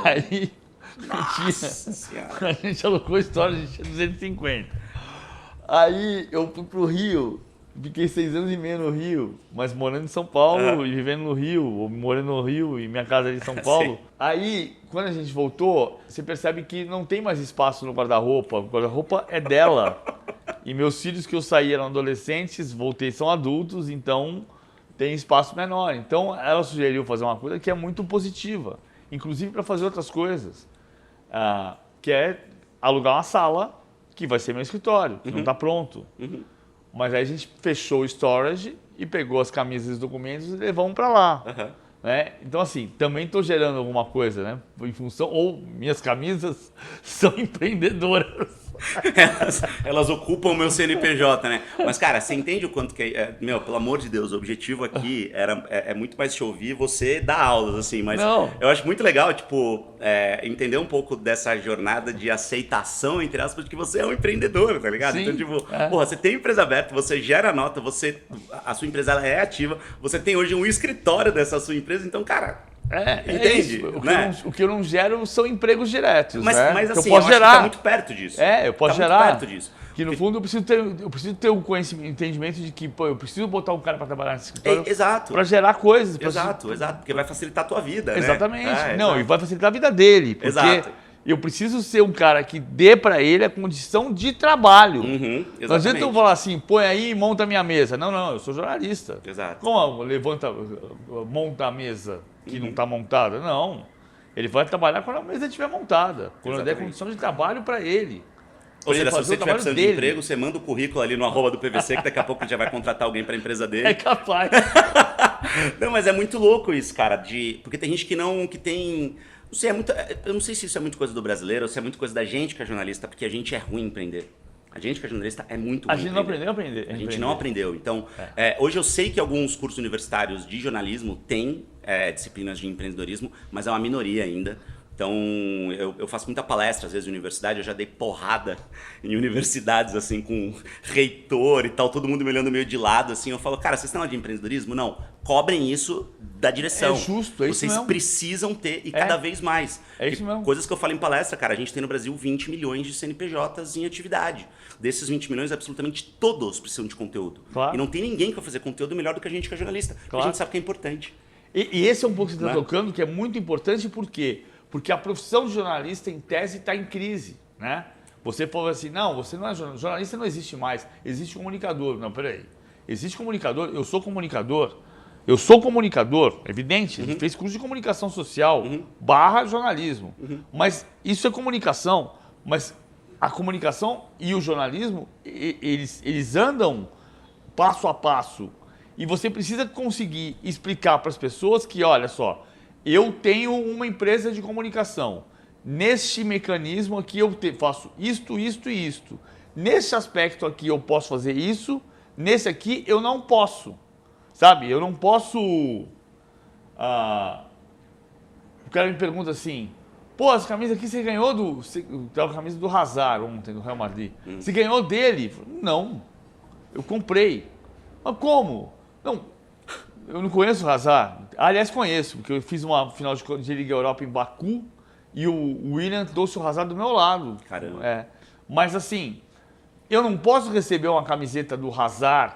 S2: Aí a gente alugou storage, a gente tinha 250. Aí eu fui pro Rio. Fiquei 6 anos e meio no Rio, mas morando em São Paulo e vivendo no Rio, ou morando no Rio e minha casa é em São Paulo. Aí, quando a gente voltou, você percebe que não tem mais espaço no guarda-roupa. O guarda-roupa é dela. E meus filhos que eu saí eram adolescentes, voltei, são adultos, então tem espaço menor. Então, ela sugeriu fazer uma coisa que é muito positiva, inclusive para fazer outras coisas, que é alugar uma sala que vai ser meu escritório, que não está pronto. Mas aí a gente fechou o storage e pegou as camisas e os documentos e levamos para lá. Né? Então, assim, também estou gerando alguma coisa, né? Em função, ou minhas camisas são empreendedoras.
S1: Elas ocupam o meu CNPJ, né? Mas, cara, você entende o quanto que meu, pelo amor de Deus, o objetivo aqui é muito mais te ouvir você dar aulas, assim, mas eu acho muito legal, tipo, entender um pouco dessa jornada de aceitação, entre aspas, de que você é um empreendedor, tá ligado?
S2: Sim,
S1: então, tipo, porra, você tem empresa aberta, você gera nota, a sua empresa ela é ativa, você tem hoje um escritório dessa sua empresa, então, cara... Entende?
S2: O que eu não gero são empregos diretos.
S1: Mas,
S2: né?
S1: mas assim,
S2: eu posso gerar.
S1: Acho que tá muito perto disso.
S2: Eu posso
S1: tá
S2: gerar.
S1: Muito perto disso.
S2: Que no fundo eu preciso ter um conhecimento, entendimento de que eu preciso botar um cara para trabalhar nesse escritório para gerar coisas.
S1: Exato, porque vai facilitar a tua vida.
S2: Exatamente.
S1: Né?
S2: Não, e vai facilitar a vida dele. Porque eu preciso ser um cara que dê para ele a condição de trabalho. Não adianta eu falar assim, põe aí e monta a minha mesa. Não, eu sou jornalista.
S1: Exato.
S2: Como monta a mesa que não está montada? Não. Ele vai trabalhar quando a mesa estiver montada. Quando eu der condição de trabalho para ele.
S1: Ou seja, se você estiver precisando de emprego, você manda o currículo ali no @do PVC, que daqui a pouco ele já vai contratar alguém para a empresa dele.
S2: É capaz.
S1: Não, mas é muito louco isso, cara. Porque tem gente que tem... Não sei, eu não sei se isso é muito coisa do brasileiro ou se é muito coisa da gente que é jornalista, porque a gente é ruim em empreender. A gente que é jornalista é muito ruim.
S2: A gente não aprendeu a aprender.
S1: A gente não aprendeu. Então, hoje eu sei que alguns cursos universitários de jornalismo têm disciplinas de empreendedorismo, mas é uma minoria ainda. Então, eu faço muita palestra, às vezes, em universidade. Eu já dei porrada em universidades, assim, com reitor e tal, todo mundo me olhando meio de lado, assim. Eu falo, cara, vocês estão lá de empreendedorismo? Não. Cobrem isso da direção.
S2: É justo, é isso mesmo.
S1: Vocês precisam ter, e cada vez mais.
S2: É isso mesmo.
S1: Coisas que eu falo em palestra, cara, a gente tem no Brasil 20 milhões de CNPJs em atividade. Desses 20 milhões, absolutamente todos precisam de conteúdo.
S2: Claro.
S1: E não tem ninguém que vai fazer conteúdo melhor do que a gente que é jornalista. Claro. A gente sabe que é importante.
S2: E esse é um pouco que você está tocando, que é muito importante, por quê? Porque a profissão de jornalista, em tese, está em crise, né? Você falou assim, não, você não é jornalista, jornalista não existe mais, existe comunicador. Não, peraí, existe comunicador, eu sou comunicador, evidente, ele fez curso de comunicação social, / jornalismo, mas isso é comunicação, mas a comunicação e o jornalismo, eles andam passo a passo, e você precisa conseguir explicar para as pessoas que, olha só, eu tenho uma empresa de comunicação. Neste mecanismo aqui eu faço isto. Nesse aspecto aqui eu posso fazer isso. Nesse aqui eu não posso. Sabe? Eu não posso... O cara me pergunta assim, pô, as camisas aqui você ganhou a camisa do Hazard ontem, do Real Madrid. Você ganhou dele? Não. Eu comprei. Mas como? Não. Eu não conheço o Hazard. Aliás, conheço, porque eu fiz uma final de Liga Europa em Baku e o William trouxe o Hazard do meu lado.
S1: Caramba.
S2: Mas assim, eu não posso receber uma camiseta do Hazard,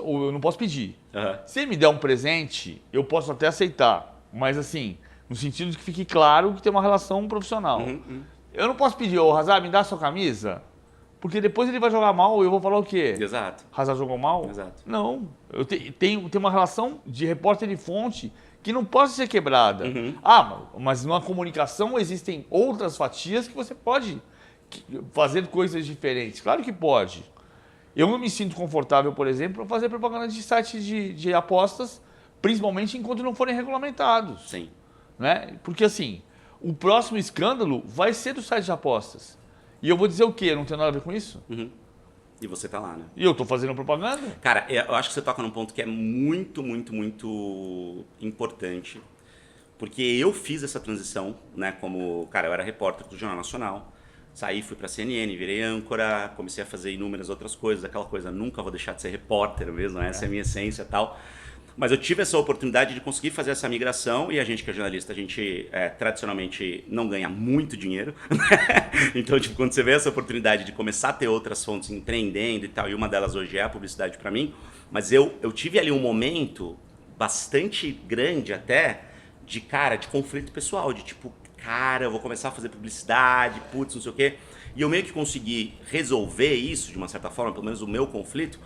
S2: ou eu não posso pedir. Se ele me der um presente, eu posso até aceitar. Mas assim, no sentido de que fique claro que tem uma relação profissional. Eu não posso pedir, ô Hazard, me dá a sua camisa? Porque depois ele vai jogar mal e eu vou falar o quê?
S1: Exato.
S2: Hazard jogou mal?
S1: Exato.
S2: Não. Eu tenho uma relação de repórter de fonte que não pode ser quebrada. Mas numa comunicação existem outras fatias que você pode fazer coisas diferentes. Claro que pode. Eu não me sinto confortável, por exemplo, para fazer propaganda de sites de apostas, principalmente enquanto não forem regulamentados.
S1: Sim.
S2: Né? Porque assim, o próximo escândalo vai ser do site de apostas. E eu vou dizer o quê? Eu não tenho nada a ver com isso?
S1: E você tá lá, né?
S2: E eu tô fazendo propaganda?
S1: Cara, eu acho que você toca num ponto que é muito, muito, muito importante. Porque eu fiz essa transição, né? Como, cara, eu era repórter do Jornal Nacional. Saí, fui pra CNN, virei âncora, comecei a fazer inúmeras outras coisas. Aquela coisa, nunca vou deixar de ser repórter mesmo, essa é a minha essência e tal. Mas eu tive essa oportunidade de conseguir fazer essa migração e a gente que é jornalista, a gente tradicionalmente não ganha muito dinheiro. Então, tipo, quando você vê essa oportunidade de começar a ter outras fontes empreendendo e tal, e uma delas hoje é a publicidade para mim, mas eu tive ali um momento bastante grande até de conflito pessoal, de tipo, cara, eu vou começar a fazer publicidade, putz, não sei o quê. E eu meio que consegui resolver isso, de uma certa forma, pelo menos o meu conflito,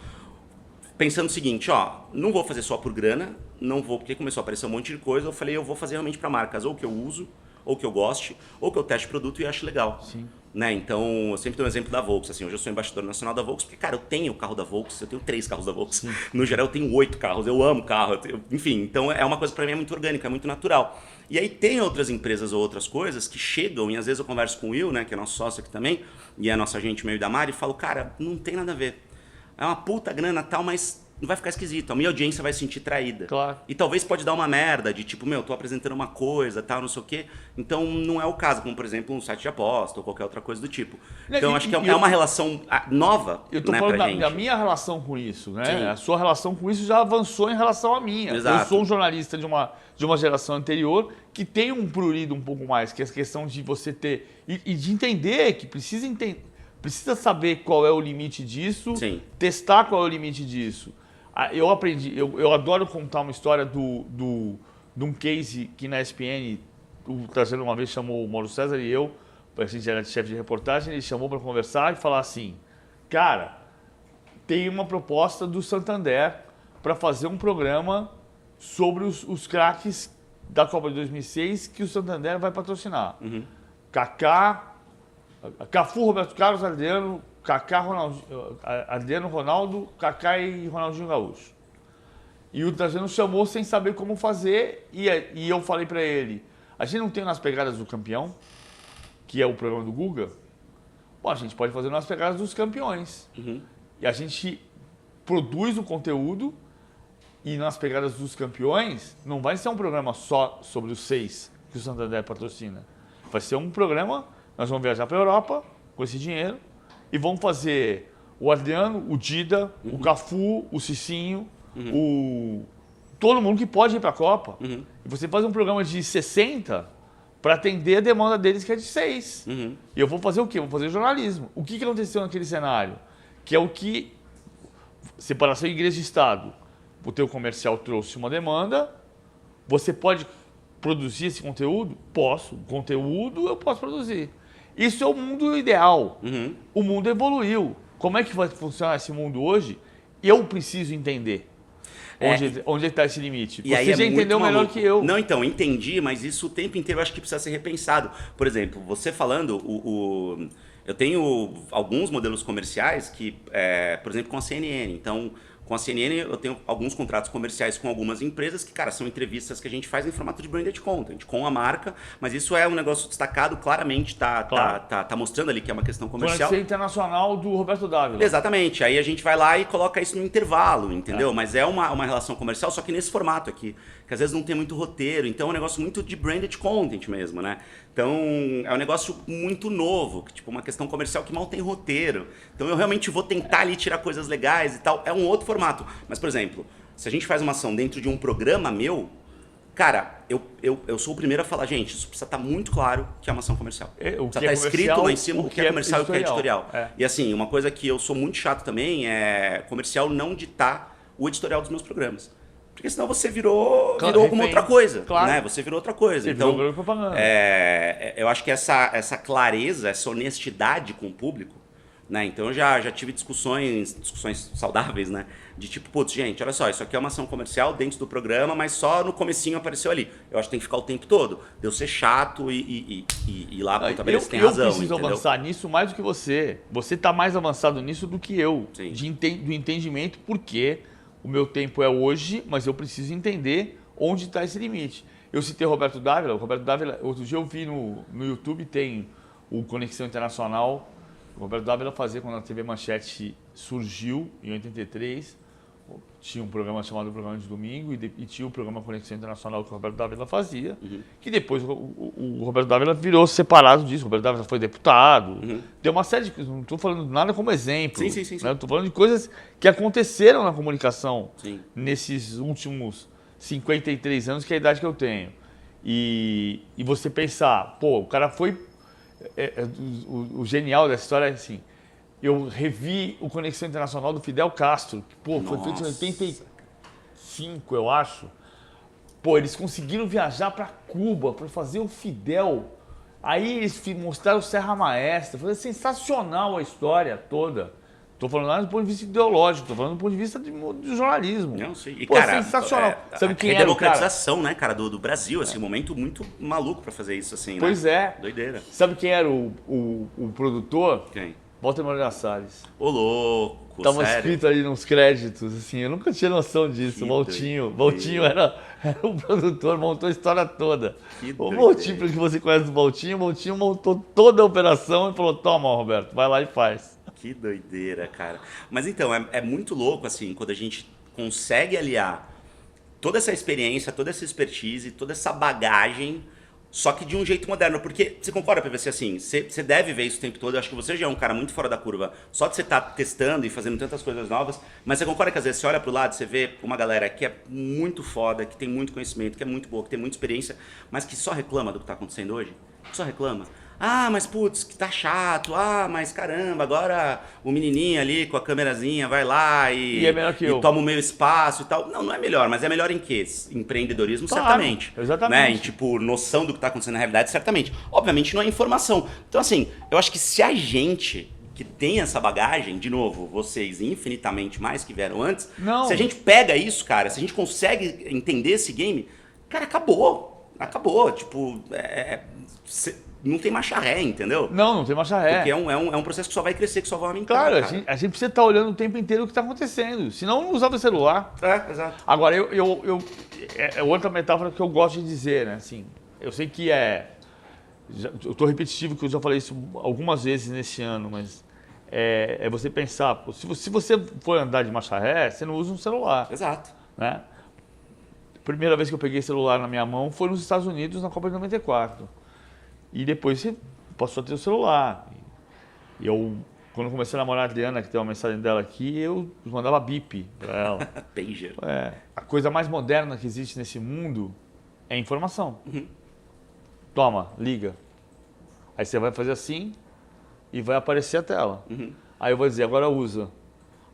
S1: pensando o seguinte, não vou fazer só por grana, não vou, porque começou a aparecer um monte de coisa, eu falei, eu vou fazer realmente para marcas, ou que eu uso, ou que eu goste, ou que eu teste produto e acho legal.
S2: Sim.
S1: Né? Então, eu sempre dou um exemplo da Volks. Assim, hoje eu sou embaixador nacional da Volks, porque, cara, eu tenho o carro da Volks, eu tenho 3 carros da Volks. No geral, eu tenho 8 carros, eu amo carro. Enfim, então é uma coisa pra mim é muito orgânica, é muito natural. E aí tem outras empresas ou outras coisas que chegam, e às vezes eu converso com o Will, né, que é nosso sócio aqui também, e é nosso agente meio da Mari, e falo, cara, não tem nada a ver. É uma puta grana tal, mas não vai ficar esquisito. A minha audiência vai se sentir traída.
S2: Claro.
S1: E talvez pode dar uma merda de tipo, tô apresentando uma coisa, tal, não sei o quê. Então não é o caso, como por exemplo um site de aposta ou qualquer outra coisa do tipo. Então acho que é uma relação nova,
S2: eu tô
S1: né,
S2: falando
S1: pra gente.
S2: da minha relação com isso, né?
S1: Sim.
S2: A sua relação com isso já avançou em relação à minha.
S1: Exato.
S2: Eu sou um jornalista de uma geração anterior que tem um prurido um pouco mais, que é a questão de você ter... E de entender que precisa saber qual é o limite disso,
S1: Sim.
S2: testar qual é o limite disso. Eu aprendi, eu adoro contar uma história de um case que na ESPN, o Trajano uma vez chamou o Mauro César e eu, a gente era chefe de reportagem, ele chamou para conversar e falar assim, cara, tem uma proposta do Santander para fazer um programa sobre os craques da Copa de 2006 que o Santander vai patrocinar.
S1: Uhum.
S2: Kaká, Cafu, Roberto Carlos, Adriano, Kaká, Adriano, Ronaldo, Kaká e Ronaldinho Gaúcho. E o Trajano chamou sem saber como fazer e eu falei para ele, a gente não tem Nas Pegadas do Campeão, que é o programa do Guga? Bom, a gente pode fazer Nas Pegadas dos Campeões.
S1: Uhum.
S2: E a gente produz o conteúdo e Nas Pegadas dos Campeões não vai ser um programa só sobre os 6 que o Santander patrocina. Vai ser um programa, nós vamos viajar para a Europa com esse dinheiro e vamos fazer o Adriano, o Dida, o Cafu, o Cicinho, todo mundo que pode ir para a Copa. E você faz um programa de 60 para atender a demanda deles, que é de 6. E eu vou fazer o quê? Vou fazer jornalismo. O que aconteceu naquele cenário? Que é o que... Separação igreja e Estado. O teu comercial trouxe uma demanda, você pode produzir esse conteúdo? Posso. Conteúdo eu posso produzir. Isso é o mundo ideal. O mundo evoluiu. Como é que vai funcionar esse mundo hoje? Eu preciso entender onde está esse limite.
S1: E
S2: você
S1: aí
S2: já entendeu melhor que eu.
S1: Não, então, entendi, mas isso o tempo inteiro eu acho que precisa ser repensado. Por exemplo, você falando, eu tenho alguns modelos comerciais que, por exemplo, com a CNN. Então, com a CNN eu tenho alguns contratos comerciais com algumas empresas que, cara, são entrevistas que a gente faz em formato de branded content, com a marca, mas isso é um negócio destacado, claramente tá mostrando ali que é uma questão comercial.
S2: Conexão internacional do Roberto Dávila.
S1: Exatamente, aí a gente vai lá e coloca isso no intervalo, entendeu? Mas é uma relação comercial, só que nesse formato aqui, que às vezes não tem muito roteiro, então é um negócio muito de branded content mesmo, né? Então é um negócio muito novo, tipo uma questão comercial que mal tem roteiro. Então eu realmente vou tentar ali tirar coisas legais e tal, é um outro formato. Mas, por exemplo, se a gente faz uma ação dentro de um programa meu, cara, eu sou o primeiro a falar, gente, isso precisa estar muito claro que é uma ação comercial.
S2: O
S1: precisa
S2: que é
S1: estar escrito lá em cima o que é comercial e o que é editorial. E assim, uma coisa que eu sou muito chato também é comercial não ditar o editorial dos meus programas. Porque senão você virou alguma outra coisa, né? Você virou outra coisa.
S2: Você
S1: então,
S2: virou propaganda.
S1: eu acho que essa clareza, essa honestidade com o público, né? Então eu já tive discussões saudáveis, né? De tipo, putz, gente, olha só, isso aqui é uma ação comercial dentro do programa, mas só no comecinho apareceu ali. Eu acho que tem que ficar o tempo todo. Deu ser chato e ir lá pra tabela, você tem razão.
S2: Eu preciso
S1: entendeu?
S2: avançar nisso mais do que você. Você está mais avançado nisso do que eu.
S1: Sim.
S2: Do entendimento porque o meu tempo é hoje, mas eu preciso entender onde está esse limite. Eu citei o Roberto Dávila. O Roberto Dávila, outro dia eu vi no YouTube, tem o Conexão Internacional. O Roberto Dávila fazia quando a TV Manchete surgiu, em 83. Tinha um programa chamado Programa de Domingo e tinha o programa Conexão Internacional que o Roberto Dávila fazia, que depois o Roberto Dávila virou separado disso. O Roberto Dávila foi deputado. Tem uma série de coisas, não estou falando nada como exemplo.
S1: Sim.
S2: Né? Estou falando de coisas que aconteceram na comunicação nesses últimos 53 anos, que é a idade que eu tenho. E você pensar, pô, o cara foi... O genial dessa história é assim... Eu revi o Conexão Internacional do Fidel Castro, que, pô, foi feito em 85, eu acho. Pô, eles conseguiram viajar para Cuba para fazer o Fidel. Aí eles mostraram o Serra Maestra. Foi sensacional a história toda. Tô falando lá do ponto de vista ideológico, tô falando do ponto de vista de jornalismo.
S1: Não sei. E,
S2: Pô,
S1: cara,
S2: sensacional. Sabe quem
S1: a
S2: era o cara?
S1: democratização, né, cara, do Brasil, assim, um momento muito maluco pra fazer isso, assim,
S2: Pois
S1: né?
S2: é.
S1: Doideira.
S2: Sabe quem era o produtor?
S1: Quem?
S2: Walter Moreira Salles.
S1: Ô, louco,
S2: Tava
S1: sério?
S2: escrito ali nos créditos, assim, eu nunca tinha noção disso.
S1: Que
S2: O Valtinho.
S1: doideira.
S2: Valtinho era o produtor, montou a história toda.
S1: Que
S2: O
S1: doideira.
S2: Valtinho, pelo que você conhece do Valtinho, o Valtinho montou toda a operação e falou: toma, Roberto, vai lá e faz.
S1: Que doideira, cara. Mas então, é muito louco, assim, quando a gente consegue aliar toda essa experiência, toda essa expertise, toda essa bagagem, só que de um jeito moderno. Porque, você concorda, PVC, assim, você deve ver isso o tempo todo, eu acho que você já é um cara muito fora da curva, só de você estar testando e fazendo tantas coisas novas, mas você concorda que às vezes você olha pro lado, você vê uma galera que é muito foda, que tem muito conhecimento, que é muito boa, que tem muita experiência, mas que só reclama do que tá acontecendo hoje? Que só reclama. Ah, mas putz, que tá chato. Ah, mas caramba, agora o menininho ali com a câmerazinha vai lá
S2: E é melhor que eu.
S1: toma o meu espaço e tal. Não, não é melhor, mas é melhor em quê? Empreendedorismo,
S2: Claro,
S1: certamente.
S2: exatamente.
S1: Né? Em, tipo, noção do que tá acontecendo na realidade, certamente. Obviamente não é informação. Então, assim, eu acho que se a gente que tem essa bagagem, de novo, vocês infinitamente mais que vieram antes,
S2: Não.
S1: se a gente pega isso, cara, se a gente consegue entender esse game, cara, acabou. Acabou. Tipo, não tem marcha ré, entendeu?
S2: Não tem marcha ré.
S1: Porque é um processo que só vai crescer, que só vai aumentar.
S2: Claro,
S1: cara.
S2: a gente precisa estar olhando o tempo inteiro o que está acontecendo. Senão não usava celular.
S1: Exato.
S2: Agora, é outra metáfora que eu gosto de dizer, né? Assim, eu sei que eu estou repetitivo, que eu já falei isso algumas vezes nesse ano, mas é você pensar, pô, se você for andar de marcha ré, você não usa um celular.
S1: Exato.
S2: Né? A primeira vez que eu peguei celular na minha mão foi nos Estados Unidos, na Copa de 94. E depois você passou a ter o celular. E eu, quando comecei a namorar a Adriana, que tem uma mensagem dela aqui, eu mandava bip para ela.
S1: Pager.
S2: A coisa mais moderna que existe nesse mundo é informação.
S1: Uhum.
S2: Toma, liga. Aí você vai fazer assim e vai aparecer a tela.
S1: Uhum.
S2: Aí eu vou dizer, agora usa.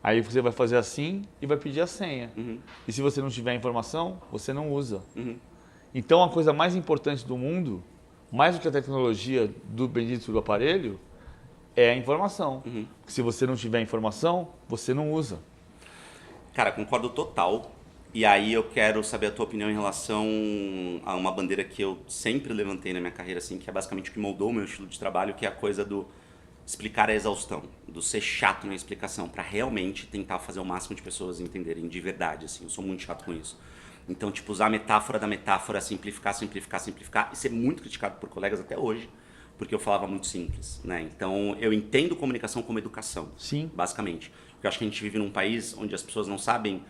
S2: Aí você vai fazer assim e vai pedir a senha.
S1: Uhum.
S2: E se você não tiver informação, você não usa.
S1: Uhum.
S2: Então a coisa mais importante do mundo, mais do que a tecnologia do bendito do aparelho, é a informação.
S1: Uhum.
S2: Se você não tiver informação, você não usa.
S1: Cara, concordo total. E aí eu quero saber a tua opinião em relação a uma bandeira que eu sempre levantei na minha carreira, assim, que é basicamente o que moldou o meu estilo de trabalho, que é a coisa do explicar a exaustão, do ser chato na explicação, para realmente tentar fazer o máximo de pessoas entenderem de verdade, assim. Eu sou muito chato com isso. Então, tipo, usar a metáfora da metáfora, simplificar, simplificar, simplificar, e ser muito criticado por colegas até hoje, porque eu falava muito simples, né? Então, eu entendo comunicação como educação,
S2: Sim.
S1: basicamente. Porque eu acho que a gente vive num país onde as pessoas não sabem,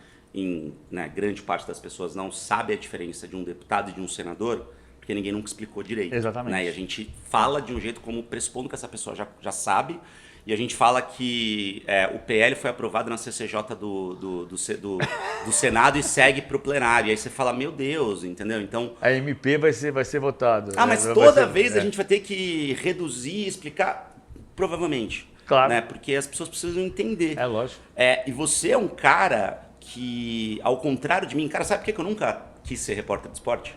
S1: grande parte das pessoas não sabe a diferença de um deputado e de um senador, porque ninguém nunca explicou direito.
S2: Exatamente.
S1: Né? E a gente fala de um jeito como pressupondo que essa pessoa já sabe, e a gente fala que o PL foi aprovado na CCJ do Senado e segue para o plenário. E aí você fala, meu Deus, entendeu? Então,
S2: A MP vai ser votada.
S1: mas toda vez a gente vai ter que reduzir, explicar, provavelmente.
S2: Claro.
S1: Né? Porque as pessoas precisam entender.
S2: É lógico.
S1: E você é um cara que, ao contrário de mim, cara, sabe por que eu nunca quis ser repórter de esporte?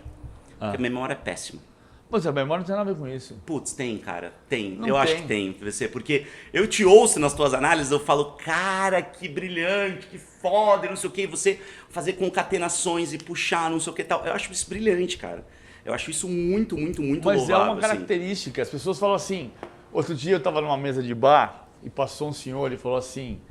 S1: Porque a minha memória é péssima.
S2: Mas a memória não tem nada a ver com isso.
S1: Putz, tem, cara. Tem.
S2: Não
S1: Eu
S2: tem.
S1: acho que tem, PVC. Porque eu te ouço nas tuas análises, eu falo, cara, que brilhante, que foda, e não sei o que. E você fazer concatenações e puxar, não sei o que e tal. Eu acho isso brilhante, cara. Eu acho isso muito, muito, muito
S2: Mas
S1: louvável.
S2: é uma característica. As pessoas falam assim... Outro dia eu estava numa mesa de bar e passou um senhor e falou assim...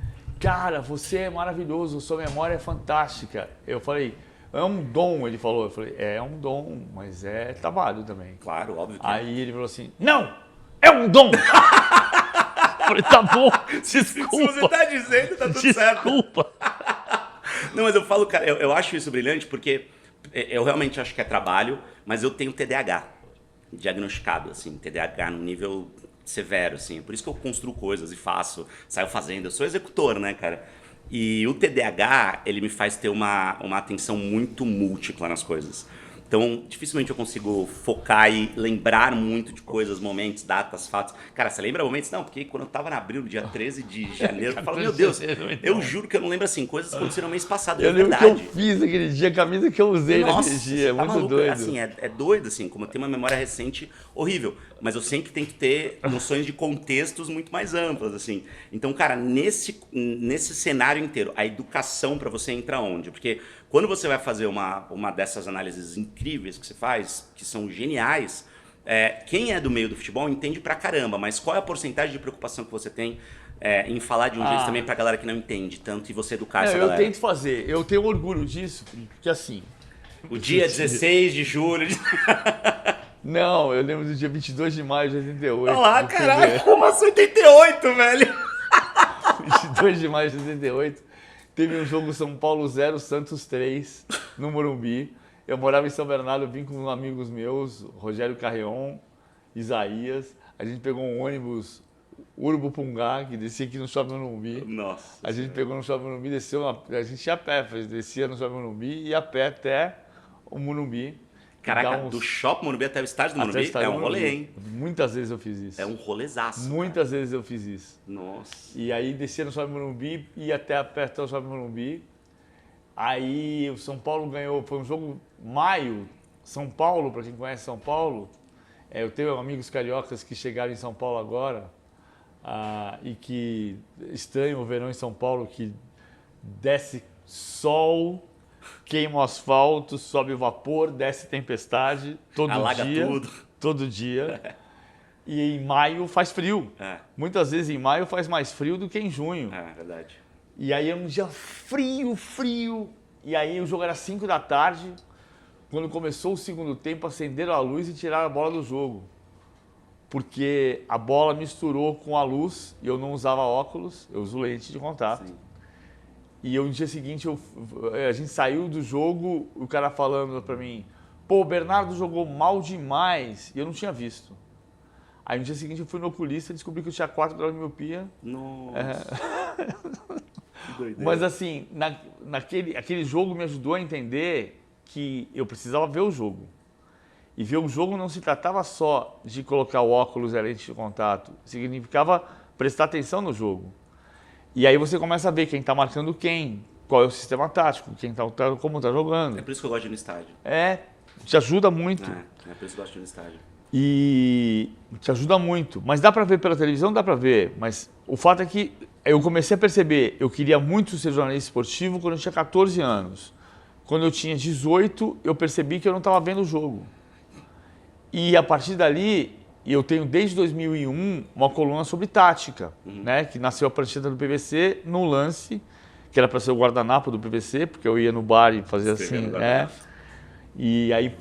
S2: Cara, você é maravilhoso, sua memória é fantástica. Eu falei... É um dom, ele falou. Eu falei, é um dom, mas é trabalho também.
S1: Claro, óbvio que
S2: Aí ele falou assim, não, é um dom. Eu falei, tá bom, desculpa.
S1: Se você tá dizendo, tá tudo certo.
S2: Desculpa.
S1: Não, mas eu falo, cara, eu acho isso brilhante porque eu realmente acho que é trabalho, mas eu tenho TDAH diagnosticado, assim, TDAH num nível severo, assim. Por isso que eu construo coisas e faço, saio fazendo. Eu sou executor, né, cara? E o TDAH, ele me faz ter uma atenção muito múltipla nas coisas. Então, dificilmente eu consigo focar e lembrar muito de coisas, momentos, datas, fatos. Cara, você lembra momentos? Não, porque quando eu tava na Abril, no dia 13 de janeiro, eu falo, meu Deus, eu juro que eu não lembro assim, coisas que aconteceram no mês passado,
S2: Eu
S1: é
S2: lembro
S1: verdade.
S2: que eu fiz aquele dia, a camisa que eu usei
S1: Nossa,
S2: naquele dia, é
S1: você tá
S2: muito
S1: maluco.
S2: doido.
S1: Assim, é doido, assim, como eu tenho uma memória recente horrível. Mas eu sempre tenho que ter noções de contextos muito mais amplas, assim. Então, cara, nesse cenário inteiro, a educação pra você entra onde? Porque quando você vai fazer uma dessas análises incríveis que você faz, que são geniais, quem é do meio do futebol entende pra caramba, mas qual é a porcentagem de preocupação que você tem em falar de um jeito também pra galera que não entende tanto e você educar essa
S2: Eu
S1: galera?
S2: tento fazer, eu tenho orgulho disso, porque assim...
S1: O dia 16 de julho...
S2: Não, eu lembro do dia 22 de maio de 88.
S1: Olha lá,
S2: do
S1: caralho,
S2: TV.
S1: como assim 88, velho?
S2: 22 de maio de 88, teve um jogo São Paulo 0, Santos 3, no Morumbi. Eu morava em São Bernardo, vim com amigos meus, Rogério Carreon, Isaías. A gente pegou um ônibus Urbo Pungá, que descia aqui no Shopping Morumbi.
S1: Nossa.
S2: A gente pegou no Shopping Morumbi, desceu, a gente ia a pé, descia no Shopping Morumbi e ia a pé até o Morumbi.
S1: Caraca, do Shopping Morumbi até o estádio do Morumbi é um rolê, hein?
S2: Muitas vezes eu fiz isso.
S1: É um rolezaço.
S2: Muitas vezes eu fiz isso.
S1: Nossa.
S2: E aí descia no Shopping Morumbi, ia até o Shopping Morumbi. Aí o São Paulo ganhou, foi um jogo maio. São Paulo, para quem conhece São Paulo, eu tenho amigos cariocas que chegaram em São Paulo agora e que estranham o verão em São Paulo, que desce sol, queima o asfalto, sobe o vapor, desce tempestade,
S1: Alaga tudo.
S2: Todo dia. E em maio faz frio. Muitas vezes em maio faz mais frio do que em junho.
S1: É, verdade.
S2: E aí era um dia frio. E aí o jogo era 5 da tarde. Quando começou o segundo tempo, acenderam a luz e tiraram a bola do jogo. Porque a bola misturou com a luz e eu não usava óculos, eu uso lente de contato. Sim. E no dia seguinte a gente saiu do jogo, o cara falando pra mim, pô, o Bernardo jogou mal demais. E eu não tinha visto. Aí no dia seguinte eu fui no oculista e descobri que eu tinha 4 graus de miopia.
S1: Nossa. Que doideira.
S2: Mas assim, aquele jogo me ajudou a entender que eu precisava ver o jogo. E ver o jogo não se tratava só de colocar o óculos e a lente de contato. Significava prestar atenção no jogo. E aí você começa a ver quem está marcando quem, qual é o sistema tático, como está jogando.
S1: É por isso que eu gosto de ir no estádio.
S2: Te ajuda muito.
S1: É por isso que eu gosto de ir no estádio.
S2: E te ajuda muito. Mas dá para ver pela televisão? Dá para ver. Mas o fato é que eu comecei a perceber, eu queria muito ser jornalista esportivo quando eu tinha 14 anos. Quando eu tinha 18, eu percebi que eu não estava vendo o jogo. E a partir dali, eu tenho desde 2001 uma coluna sobre tática, né? Que nasceu a prancheta do PVC no lance, que era para ser o guardanapo do PVC, porque eu ia no bar e fazia assim, E aí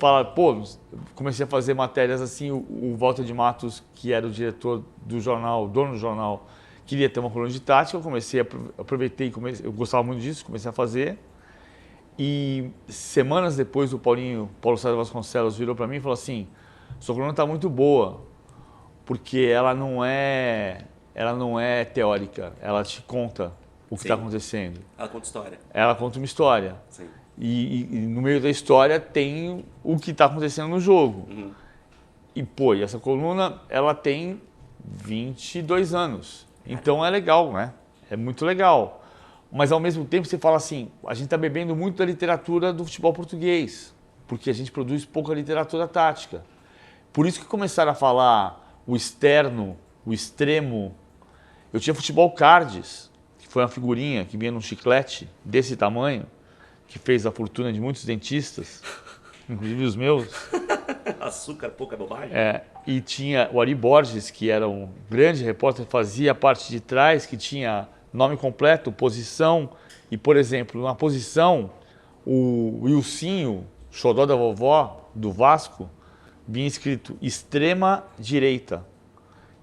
S2: comecei a fazer matérias assim, o Walter de Matos, que era o diretor do jornal, dono do jornal, queria ter uma coluna de tática, aproveitei, eu gostava muito disso, comecei a fazer. E semanas depois o Paulo César Vasconcelos virou para mim e falou assim, sua coluna está muito boa, porque ela não é teórica, ela te conta o que está acontecendo.
S1: Ela conta história.
S2: Ela conta uma história.
S1: Sim.
S2: E no meio da história tem o que está acontecendo no jogo. E essa coluna, ela tem 22 anos. Então é legal, né? É muito legal. Mas ao mesmo tempo você fala assim, a gente está bebendo muito da literatura do futebol português, porque a gente produz pouca literatura tática. Por isso que começaram a falar o externo, o extremo. Eu tinha futebol cards, que foi uma figurinha que vinha num chiclete desse tamanho, que fez a fortuna de muitos dentistas, inclusive os meus.
S1: Açúcar, pouca bobagem.
S2: E tinha o Ari Borges, que era um grande repórter, fazia a parte de trás, que tinha nome completo, posição. E, por exemplo, na posição, o Wilsinho, xodó da vovó, do Vasco, vinha escrito extrema direita.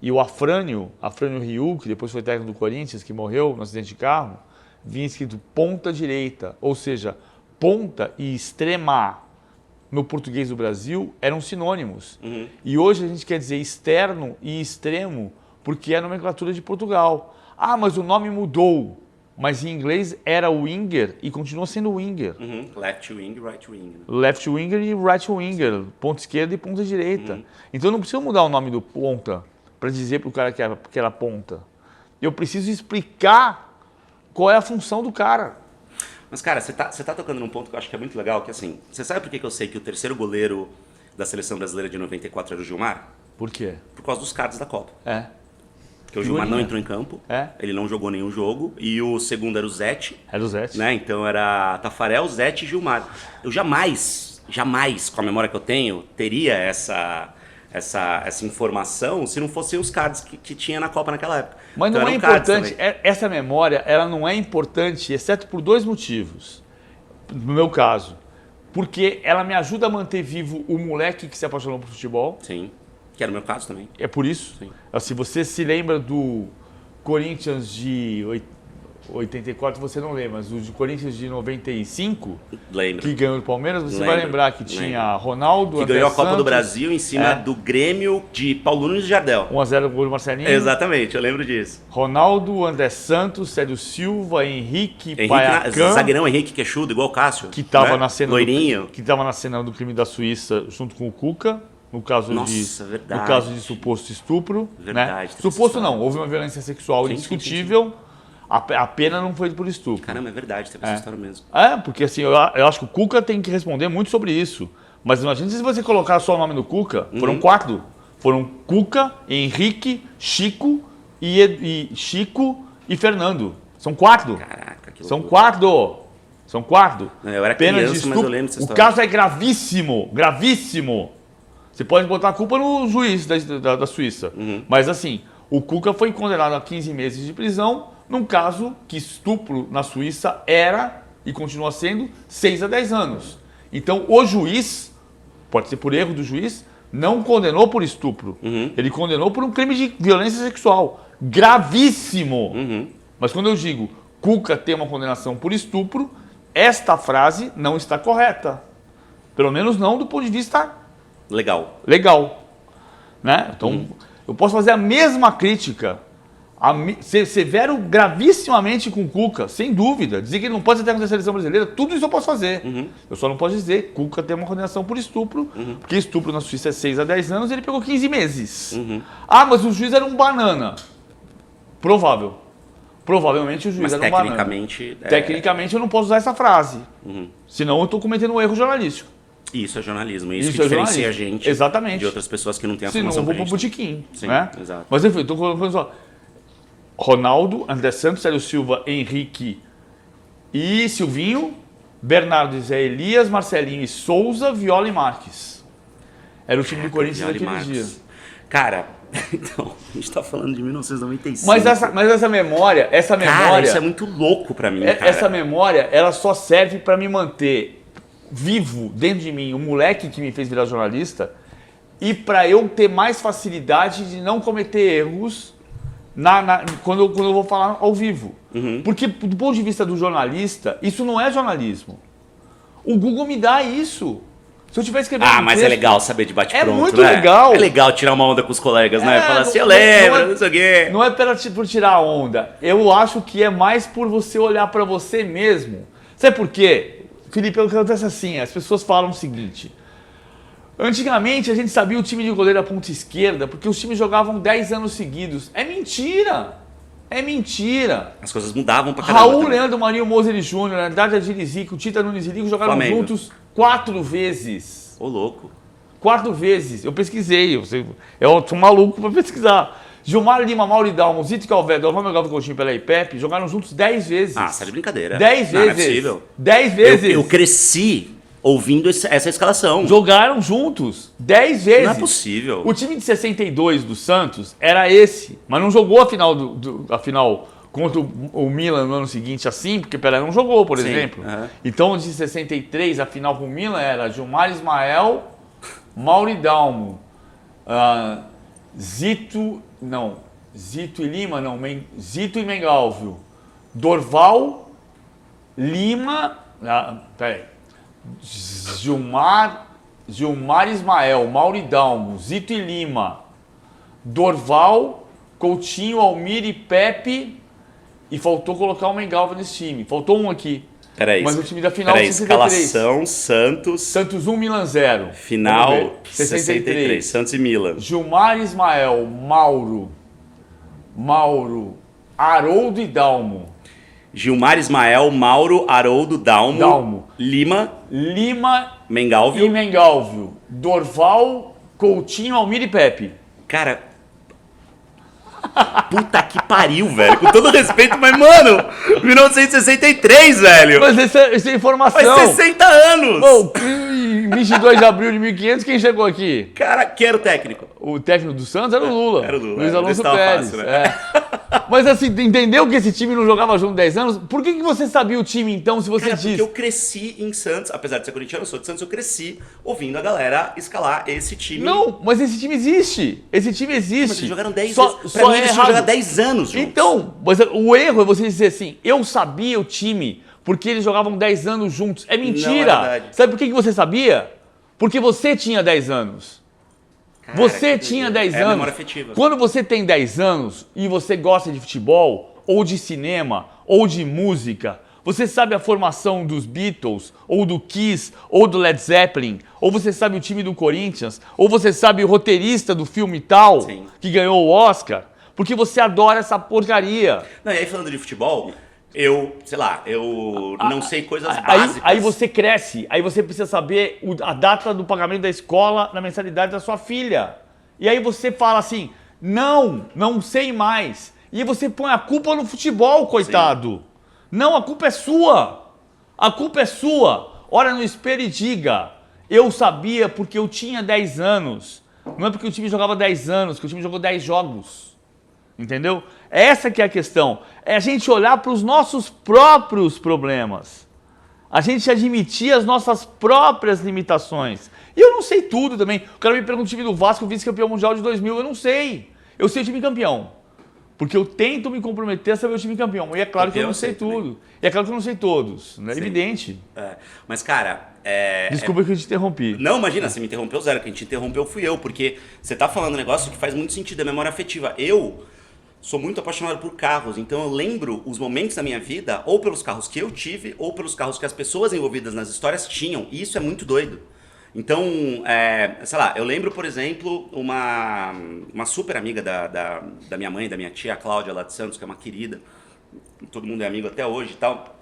S2: E o Afrânio Ryu, que depois foi técnico do Corinthians, que morreu no acidente de carro, vinha escrito ponta direita. Ou seja, ponta e extrema no português do Brasil eram sinônimos. E hoje a gente quer dizer externo e extremo porque é a nomenclatura de Portugal. Ah, mas o nome mudou. mas em inglês era winger e continua sendo winger.
S1: Left wing, right wing. Né?
S2: Left winger e right winger, ponta esquerda e ponta direita. Então eu não preciso mudar o nome do ponta para dizer para o cara que era ponta. Eu preciso explicar qual é a função do cara.
S1: Mas, cara, você tá tocando num ponto que eu acho que é muito legal, que assim, você sabe por que eu sei que o terceiro goleiro da Seleção Brasileira de 94 era o Gilmar?
S2: Por quê?
S1: Por causa dos cards da Copa. Porque o Gilmar não entrou em campo, ele não jogou nenhum jogo, e o segundo era o Zete.
S2: Era o Zete.
S1: Né? Então era Tafarel, Zete e Gilmar. Eu jamais, com a memória que eu tenho, teria essa informação se não fossem os cards que tinha na Copa naquela época.
S2: Mas
S1: então,
S2: não é importante, essa memória ela não é importante, exceto por dois motivos. No meu caso, porque ela me ajuda a manter vivo o moleque que se apaixonou por futebol.
S1: Sim, que era o meu caso também.
S2: É por isso.
S1: Sim.
S2: Se você se lembra do Corinthians de 84, você não lembra, mas o de Corinthians de 95,
S1: Lembro.
S2: que ganhou do Palmeiras, você vai lembrar que tinha Ronaldo,
S1: que
S2: André
S1: ganhou a Copa
S2: Santos,
S1: do Brasil em cima do Grêmio de Paulo Nunes e Jardel.
S2: 1-0 gol do Marcelinho.
S1: Exatamente, eu lembro disso.
S2: Ronaldo, André Santos, Célio Silva, Henrique Paiacan,
S1: zagueirão Henrique Queixudo, igual o Cássio.
S2: que estava
S1: né?
S2: na cena
S1: Loirinho.
S2: que estava na cena do crime da Suíça junto com o Cuca. No caso,
S1: verdade.
S2: no caso de suposto estupro.
S1: Verdade.
S2: Né? Suposto não, houve uma violência sexual indiscutível. A pena não foi por estupro.
S1: Caramba, é verdade, teve essa história mesmo.
S2: Porque assim, eu acho que o Cuca tem que responder muito sobre isso. Mas imagina se você colocar só o nome do Cuca, foram 4. Foram Cuca, Henrique, Chico e Fernando. São 4.
S1: Caraca, que
S2: São
S1: loucura.
S2: 4. São 4.
S1: Eu era
S2: Pena de
S1: criança, mas
S2: estupro.
S1: eu lembro dessa
S2: O
S1: história.
S2: caso é gravíssimo, gravíssimo. Você pode botar a culpa no juiz da Suíça. Mas assim, o Cuca foi condenado a 15 meses de prisão num caso que estupro na Suíça era e continua sendo 6 a 10 anos. Então o juiz, pode ser por erro do juiz, não condenou por estupro. Ele condenou por um crime de violência sexual gravíssimo. Mas quando eu digo Cuca tem uma condenação por estupro, esta frase não está correta. Pelo menos não do ponto de vista
S1: legal.
S2: Né? Então, eu posso fazer a mesma crítica, ser severo gravissimamente com o Cuca, sem dúvida. Dizer que ele não pode ser técnico da seleção brasileira, tudo isso eu posso fazer. Eu só não posso dizer que Cuca tem uma condenação por estupro, porque estupro na Suíça é 6 a 10 anos e ele pegou 15 meses. Ah, mas o juiz era um banana. Provavelmente o juiz era um banana. Tecnicamente eu não posso usar essa frase. Senão eu estou cometendo um erro jornalístico.
S1: Isso é jornalismo, isso que diferencia a gente de outras pessoas que não têm a formação.
S2: Senão eu vou pro botequim.
S1: Sim,
S2: né?
S1: exato.
S2: Mas enfim, estou colocando só Ronaldo, André Santos, Célio Silva, Henrique e Silvinho, Bernardo e Zé Elias, Marcelinho e Souza, Viola e Marques. Era o time do Corinthians naquele dia.
S1: Cara, então, a gente tá falando de 1995.
S2: Mas essa memória...
S1: Cara, isso é muito louco pra mim, cara.
S2: Essa memória, ela só serve pra me manter vivo dentro de mim o moleque que me fez virar jornalista e para eu ter mais facilidade de não cometer erros quando eu vou falar ao vivo. Porque do ponto de vista do jornalista, isso não é jornalismo. O Google me dá isso. Se eu tiver escrevendo
S1: mas é legal saber de bate-pronto,
S2: É muito
S1: né?
S2: legal.
S1: É legal tirar uma onda com os colegas, né? Falar assim, eu lembro, não sei o quê.
S2: Não é por tirar onda. Eu acho que é mais por você olhar para você mesmo. Sabe por quê? Felipe, acontece assim, as pessoas falam o seguinte: antigamente a gente sabia o time de goleiro da ponta esquerda porque os times jogavam 10 anos seguidos. É mentira! É mentira!
S1: As coisas mudavam pra caramba.
S2: Raul, Leandro, Marinho, Moser e Júnior, Andrade Agilizico, Tita Nunes e Ligo jogaram juntos 4 vezes.
S1: Ô, louco.
S2: 4 vezes. Eu pesquisei, eu sou maluco pra pesquisar. Gilmar Lima, Mauro Dalmo, Zito Calvedo, Alvaro Galvão Coutinho pela IPEP jogaram juntos 10 vezes.
S1: Tá de brincadeira.
S2: 10 vezes.
S1: Não é possível.
S2: 10 vezes.
S1: Eu cresci ouvindo essa escalação.
S2: Jogaram juntos 10 vezes.
S1: Não é possível.
S2: O time de 62 do Santos era esse, mas não jogou a final, a final contra o Milan no ano seguinte assim, porque Pelé não jogou, por exemplo. Então, de 63, a final com o Milan era Gilmar Ismael, Mauro Dalmo, Zito e Lima, não, Zito e Mengalvio, Dorval, Lima, Gilmar Ismael, Mauro Dalmo, Zito e Lima, Dorval, Coutinho, Almir e Pepe e faltou colocar o Mengalvio nesse time. Faltou um aqui.
S1: Peraí.
S2: Mas o time da final
S1: Peraí,
S2: 63.
S1: escalação Santos.
S2: Santos 1, Milan 0.
S1: Final 63. Santos e Milan.
S2: Gilmar, Ismael, Mauro, Haroldo e Dalmo.
S1: Gilmar, Ismael, Mauro, Haroldo, Dalmo. Lima e
S2: Mengalvio. Dorval, Coutinho, Almir e Pepe.
S1: Cara, puta que pariu, velho. Com todo respeito, mas, mano, 1963, velho.
S2: Mas essa é informação.
S1: Faz 60 anos.
S2: Bom, em 22 de abril de 1500, quem chegou aqui?
S1: Cara, quem era o técnico?
S2: O técnico do Santos era o Lula.
S1: Era o Lula.
S2: Luiz Alonso Pérez.
S1: Fácil, né?
S2: Mas assim, entendeu que esse time não jogava junto 10 anos? Por que você sabia o time então, se você
S1: Cara,
S2: disse?
S1: porque eu cresci em Santos, apesar de ser corintiano, eu sou de Santos, eu cresci ouvindo a galera escalar esse time.
S2: Não, mas esse time existe. Esse time existe.
S1: Mas eles jogaram 10
S2: só,
S1: anos. Pra mim, eles tinham jogado 10 anos juntos.
S2: Então, mas o erro é você dizer assim, eu sabia o time porque eles jogavam 10 anos juntos. É mentira.
S1: Não é verdade.
S2: Sabe por que você sabia? Porque você tinha 10 anos.
S1: Cara,
S2: você tinha 10 anos.
S1: Memória afetiva.
S2: Quando você tem 10 anos e você gosta de futebol, ou de cinema, ou de música, você sabe a formação dos Beatles, ou do Kiss, ou do Led Zeppelin, ou você sabe o time do Corinthians, ou você sabe o roteirista do filme tal,
S1: Sim.
S2: que ganhou o Oscar, porque você adora essa porcaria.
S1: Não, e aí falando de futebol, eu não sei coisas básicas.
S2: Aí você cresce, aí você precisa saber a data do pagamento da escola na mensalidade da sua filha. E aí você fala assim, não sei mais. E aí você põe a culpa no futebol, coitado. Sim. Não, a culpa é sua. A culpa é sua. Olha no espelho e diga, eu sabia porque eu tinha 10 anos. Não é porque o time jogava 10 anos, que o time jogou 10 jogos. Entendeu? Essa que é a questão. É a gente olhar para os nossos próprios problemas. A gente admitir as nossas próprias limitações. E eu não sei tudo também. O cara me pergunta o time do Vasco, vice-campeão mundial de 2000. Eu não sei. Eu sei o time campeão. Porque eu tento me comprometer a saber o time campeão. E é claro que eu não sei tudo. E é claro que eu não sei todos. Não é evidente.
S1: É. Mas, cara...
S2: Desculpa que eu te interrompi.
S1: Não, imagina, você me interrompeu zero. Quem te interrompeu fui eu. Porque você tá falando um negócio que faz muito sentido. É memória afetiva. Eu sou muito apaixonado por carros. Então eu lembro os momentos da minha vida ou pelos carros que eu tive ou pelos carros que as pessoas envolvidas nas histórias tinham. E isso é muito doido. Então, sei lá, eu lembro, por exemplo, uma super amiga da minha mãe, da minha tia, a Cláudia lá de Santos, que é uma querida, todo mundo é amigo até hoje e tal,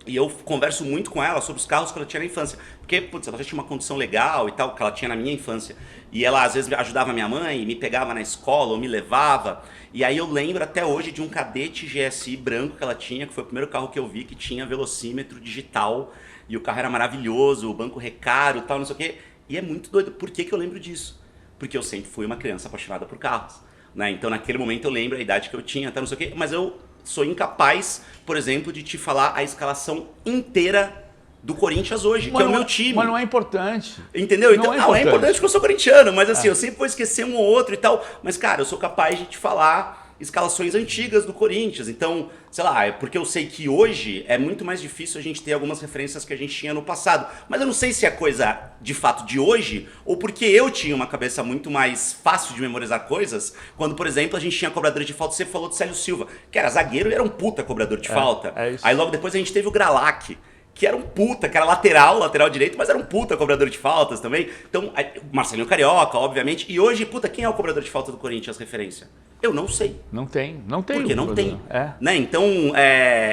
S1: e eu converso muito com ela sobre os carros que ela tinha na infância, porque, putz, ela já tinha uma condição legal e tal, que ela tinha na minha infância, e ela às vezes ajudava minha mãe, me pegava na escola ou me levava, e aí eu lembro até hoje de um Cadete GSI branco que ela tinha, que foi o primeiro carro que eu vi que tinha velocímetro digital, e o carro era maravilhoso, o banco recaro e tal, não sei o quê. E é muito doido. Por que eu lembro disso? Porque eu sempre fui uma criança apaixonada por carros. Né? Então, naquele momento, eu lembro a idade que eu tinha, até não sei o quê. Mas eu sou incapaz, por exemplo, de te falar a escalação inteira do Corinthians hoje, que é o meu time.
S2: Mas não é importante.
S1: Entendeu? Então, é importante porque eu sou corintiano. Mas assim, eu sempre vou esquecer um ou outro e tal. Mas, cara, eu sou capaz de te falar escalações antigas do Corinthians. Então, sei lá, é porque eu sei que hoje é muito mais difícil a gente ter algumas referências que a gente tinha no passado. Mas eu não sei se é coisa de fato de hoje ou porque eu tinha uma cabeça muito mais fácil de memorizar coisas. Quando, por exemplo, a gente tinha cobrador de falta, você falou do Célio Silva, que era zagueiro e era um puta cobrador de falta. Aí logo depois a gente teve o Gralac, que era um puta, que era lateral direito, mas era um puta cobrador de faltas também. Então, Marcelinho Carioca, obviamente. E hoje, puta, quem é o cobrador de falta do Corinthians, referência? Eu não sei.
S2: Não tem.
S1: Porque não tem. Né? Então,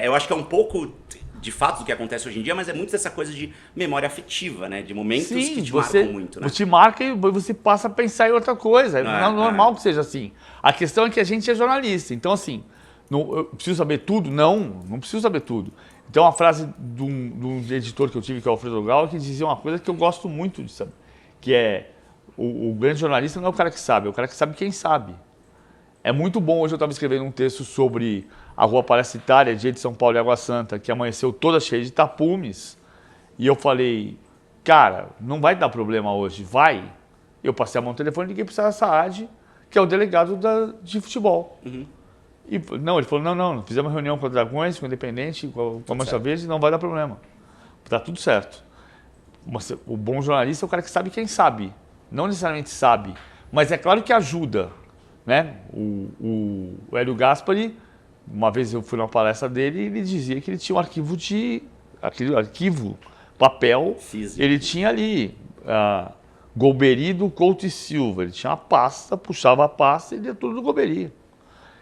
S1: eu acho que é um pouco de fato do que acontece hoje em dia, mas é muito dessa coisa de memória afetiva, né? De momentos que te marcam muito, né?
S2: Você marca e você passa a pensar em outra coisa. É normal que seja assim. A questão é que a gente é jornalista. Então, assim, eu preciso saber tudo? Não preciso saber tudo. Então, uma frase de um editor que eu tive, que é o Alfredo Gal, que dizia uma coisa que eu gosto muito de saber, que é o grande jornalista não é o cara que sabe, é o cara que sabe quem sabe. É muito bom, hoje eu estava escrevendo um texto sobre a Rua Palestra Itália, dia de São Paulo e Água Santa, que amanheceu toda cheia de tapumes, e eu falei, cara, não vai dar problema hoje, vai. Eu passei a mão no telefone e liguei para o Sara Saad, que é o delegado de futebol. Uhum. E, ele falou, não, fizemos uma reunião com o Dragões, com o Independente, com a Mancha Verde, não vai dar problema. Tá tudo certo. Mas o bom jornalista é o cara que sabe quem sabe. Não necessariamente sabe, mas é claro que ajuda. Né? O Hélio Gaspari Uma vez eu fui numa palestra dele e ele dizia que ele tinha um arquivo, papel,
S1: Físico.
S2: ele tinha ali Golbery do Couto e Silva, ele tinha uma pasta, puxava a pasta e lia tudo do Golbery.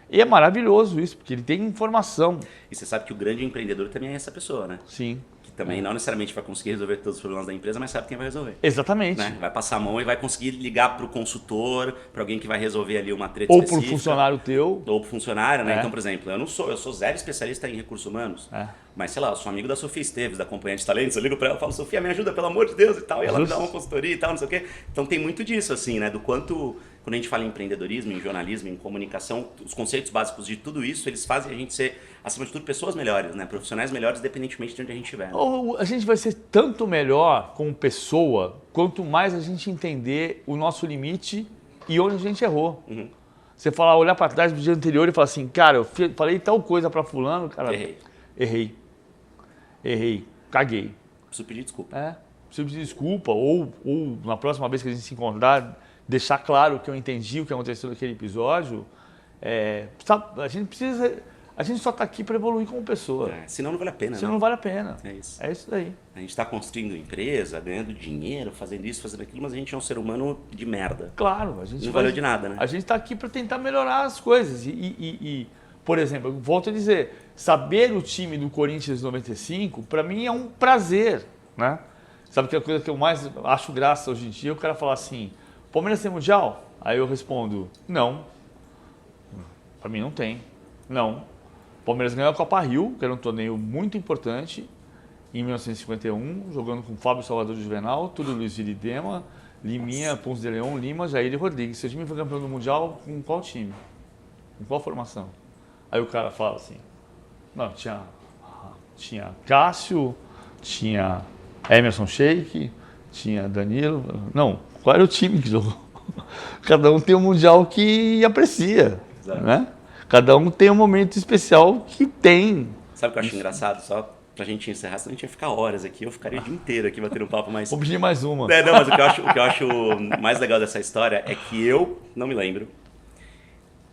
S2: E é maravilhoso isso, porque ele tem informação.
S1: E você sabe que o grande empreendedor também é essa pessoa, né?
S2: Sim.
S1: Que também não necessariamente vai conseguir resolver todos os problemas da empresa, mas sabe quem vai resolver.
S2: Exatamente.
S1: Né? Vai passar a mão e vai conseguir ligar para o consultor, para alguém que vai resolver ali uma treta
S2: Ou
S1: específica.
S2: para o funcionário teu.
S1: Ou para o funcionário, né?
S2: É.
S1: Então, por exemplo, eu sou zero especialista em recursos humanos, mas sei lá, eu sou amigo da Sofia Esteves, da Companhia de Talentos, eu ligo para ela e falo, Sofia, me ajuda, pelo amor de Deus, e tal, e ela me dá uma consultoria e tal, não sei o quê. Então tem muito disso, assim, né? Do quanto, quando a gente fala em empreendedorismo, em jornalismo, em comunicação, os conceitos básicos de tudo isso, eles fazem a gente ser, acima de tudo, pessoas melhores, né? Profissionais melhores, independentemente de onde a gente estiver. Né?
S2: A gente vai ser tanto melhor como pessoa, quanto mais a gente entender o nosso limite e onde a gente errou.
S1: Uhum.
S2: Você falar, olhar para trás do dia anterior e falar assim, cara, eu falei tal coisa para fulano, cara, errei, caguei.
S1: Preciso pedir desculpa.
S2: Preciso pedir desculpa, ou na próxima vez que a gente se encontrar, deixar claro que eu entendi o que aconteceu naquele episódio. A gente só está aqui para evoluir como pessoa.
S1: Senão não vale a pena.
S2: Senão
S1: né?
S2: não vale a pena.
S1: É isso.
S2: É isso daí.
S1: A gente está construindo empresa, ganhando dinheiro, fazendo isso, fazendo aquilo, mas a gente é um ser humano de merda.
S2: Claro, a gente
S1: não valeu de nada, né?
S2: A gente está aqui para tentar melhorar as coisas. Por exemplo, eu volto a dizer, saber o time do Corinthians 95, para mim é um prazer, né? Sabe que a coisa que eu mais acho graça hoje em dia, o cara falar assim, Palmeiras tem Mundial? Aí eu respondo, não. Para mim não tem. Não. Palmeiras ganhou a Copa Rio, que era um torneio muito importante, em 1951, jogando com Fábio Salvador de Juvenal, Túlio Luiz Viridema, Liminha, Ponce de Leão, Lima, Jair e Rodrigues. Seu time foi campeão do Mundial com qual time? Com qual formação? Aí o cara fala assim, não, tinha Cássio, tinha Emerson Sheik, tinha Danilo. Não, qual era o time que jogou? Cada um tem um Mundial que aprecia, né? Cada um tem um momento especial que tem.
S1: Sabe o que eu acho engraçado? Só pra gente encerrar, senão a gente ia ficar horas aqui. Eu ficaria o dia inteiro aqui batendo um papo, mas...
S2: Vou pedir mais uma.
S1: Não, mas o que eu acho mais legal dessa história é que eu não me lembro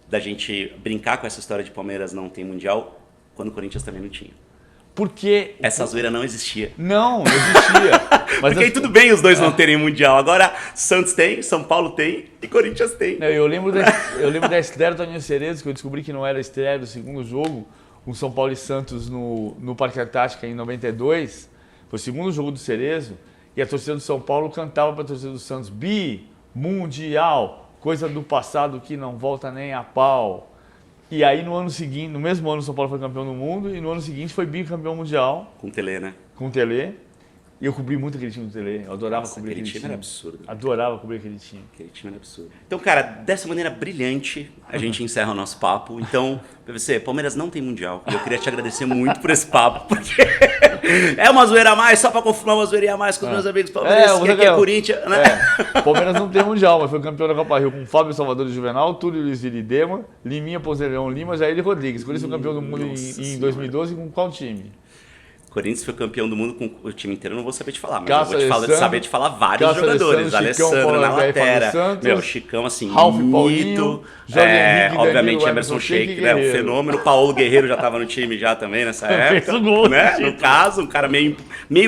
S1: da gente brincar com essa história de Palmeiras não tem Mundial quando o Corinthians também não tinha.
S2: Porque...
S1: Essa zoeira não existia.
S2: Não existia. Mas
S1: porque aí tudo bem os dois não terem Mundial. Agora, Santos tem, São Paulo tem e Corinthians tem.
S2: Eu lembro da estreia do Toninho Cerezo, que eu descobri que não era a estreia do segundo jogo, com São Paulo e Santos no Parque Antártica em 92. Foi o segundo jogo do Cerezo. E a torcida do São Paulo cantava para a torcida do Santos, Mundial, coisa do passado que não volta nem a pau. E aí no ano seguinte, no mesmo ano o São Paulo foi campeão do mundo e no ano seguinte foi bicampeão mundial.
S1: Com o Tele, né?
S2: Com o Tele. E eu cobri muito aquele time do Tele. Eu adorava cobrir aquele time.
S1: Era absurdo.
S2: Adorava cobrir aquele time.
S1: Aquele time era absurdo. Então, cara, dessa maneira brilhante, a gente encerra o nosso papo. Então, PVC, Palmeiras não tem Mundial. E eu queria te agradecer muito por esse papo, porque é uma zoeira a mais, só pra confirmar uma zoeirinha a mais com os meus amigos palmeirenses, que aqui é Corinthians, né?
S2: Palmeiras não tem Mundial, mas foi campeão da Copa Rio com Fábio Salvador de Juvenal, Túlio Luiz Viridema, Liminha, Ponce de Leão, Lima, Jair e Rodrigues. Por isso foi campeão do mundo em 2012 com qual time?
S1: Corinthians foi campeão do mundo com o time inteiro, eu não vou saber te falar, mas
S2: Cássio,
S1: eu vou saber te falar vários jogadores. Alessandro na lateral, Chicão, assim,
S2: Ralf
S1: mito,
S2: Paulinho, Jorge Henrique,
S1: obviamente
S2: Danilo,
S1: Emerson Sheik, né,
S2: Guerreiro.
S1: o fenômeno. Paulo Guerreiro já estava no time já também nessa época,
S2: Fez o gol,
S1: né? No caso, um cara meio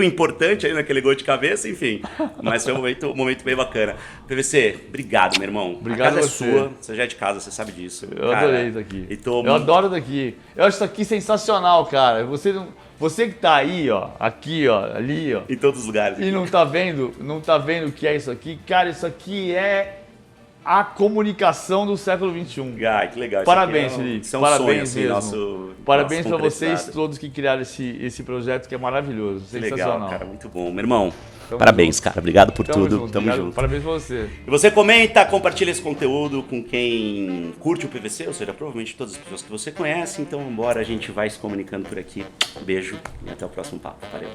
S1: importante aí naquele gol de cabeça, enfim. Mas foi um momento bem bacana. PVC, obrigado, meu irmão.
S2: Obrigado
S1: a casa
S2: você.
S1: é sua, você já é de casa, você sabe disso.
S2: Eu adorei isso aqui.
S1: Eu
S2: adoro daqui. Eu acho isso aqui sensacional, cara. Você que tá aí, ó, aqui, ó, ali, ó.
S1: Em todos os lugares.
S2: E não tá vendo o que é isso aqui. Cara, isso aqui é a comunicação do século XXI.
S1: Ai, que legal.
S2: Parabéns, Felipe.
S1: Isso é um
S2: Parabéns
S1: sonho,
S2: mesmo.
S1: assim,
S2: Parabéns para vocês todos que criaram esse projeto, que é maravilhoso.
S1: Que
S2: sensacional.
S1: legal, cara. Muito bom. Meu irmão,
S2: Tamo
S1: parabéns,
S2: junto.
S1: cara. Obrigado por tudo.
S2: Junto.
S1: Tamo
S2: Obrigado.
S1: junto.
S2: Parabéns pra você.
S1: E você comenta, compartilha esse conteúdo com quem curte o PVC, ou seja, provavelmente todas as pessoas que você conhece. Então, embora a gente vai se comunicando por aqui. Beijo e até o próximo papo. Valeu.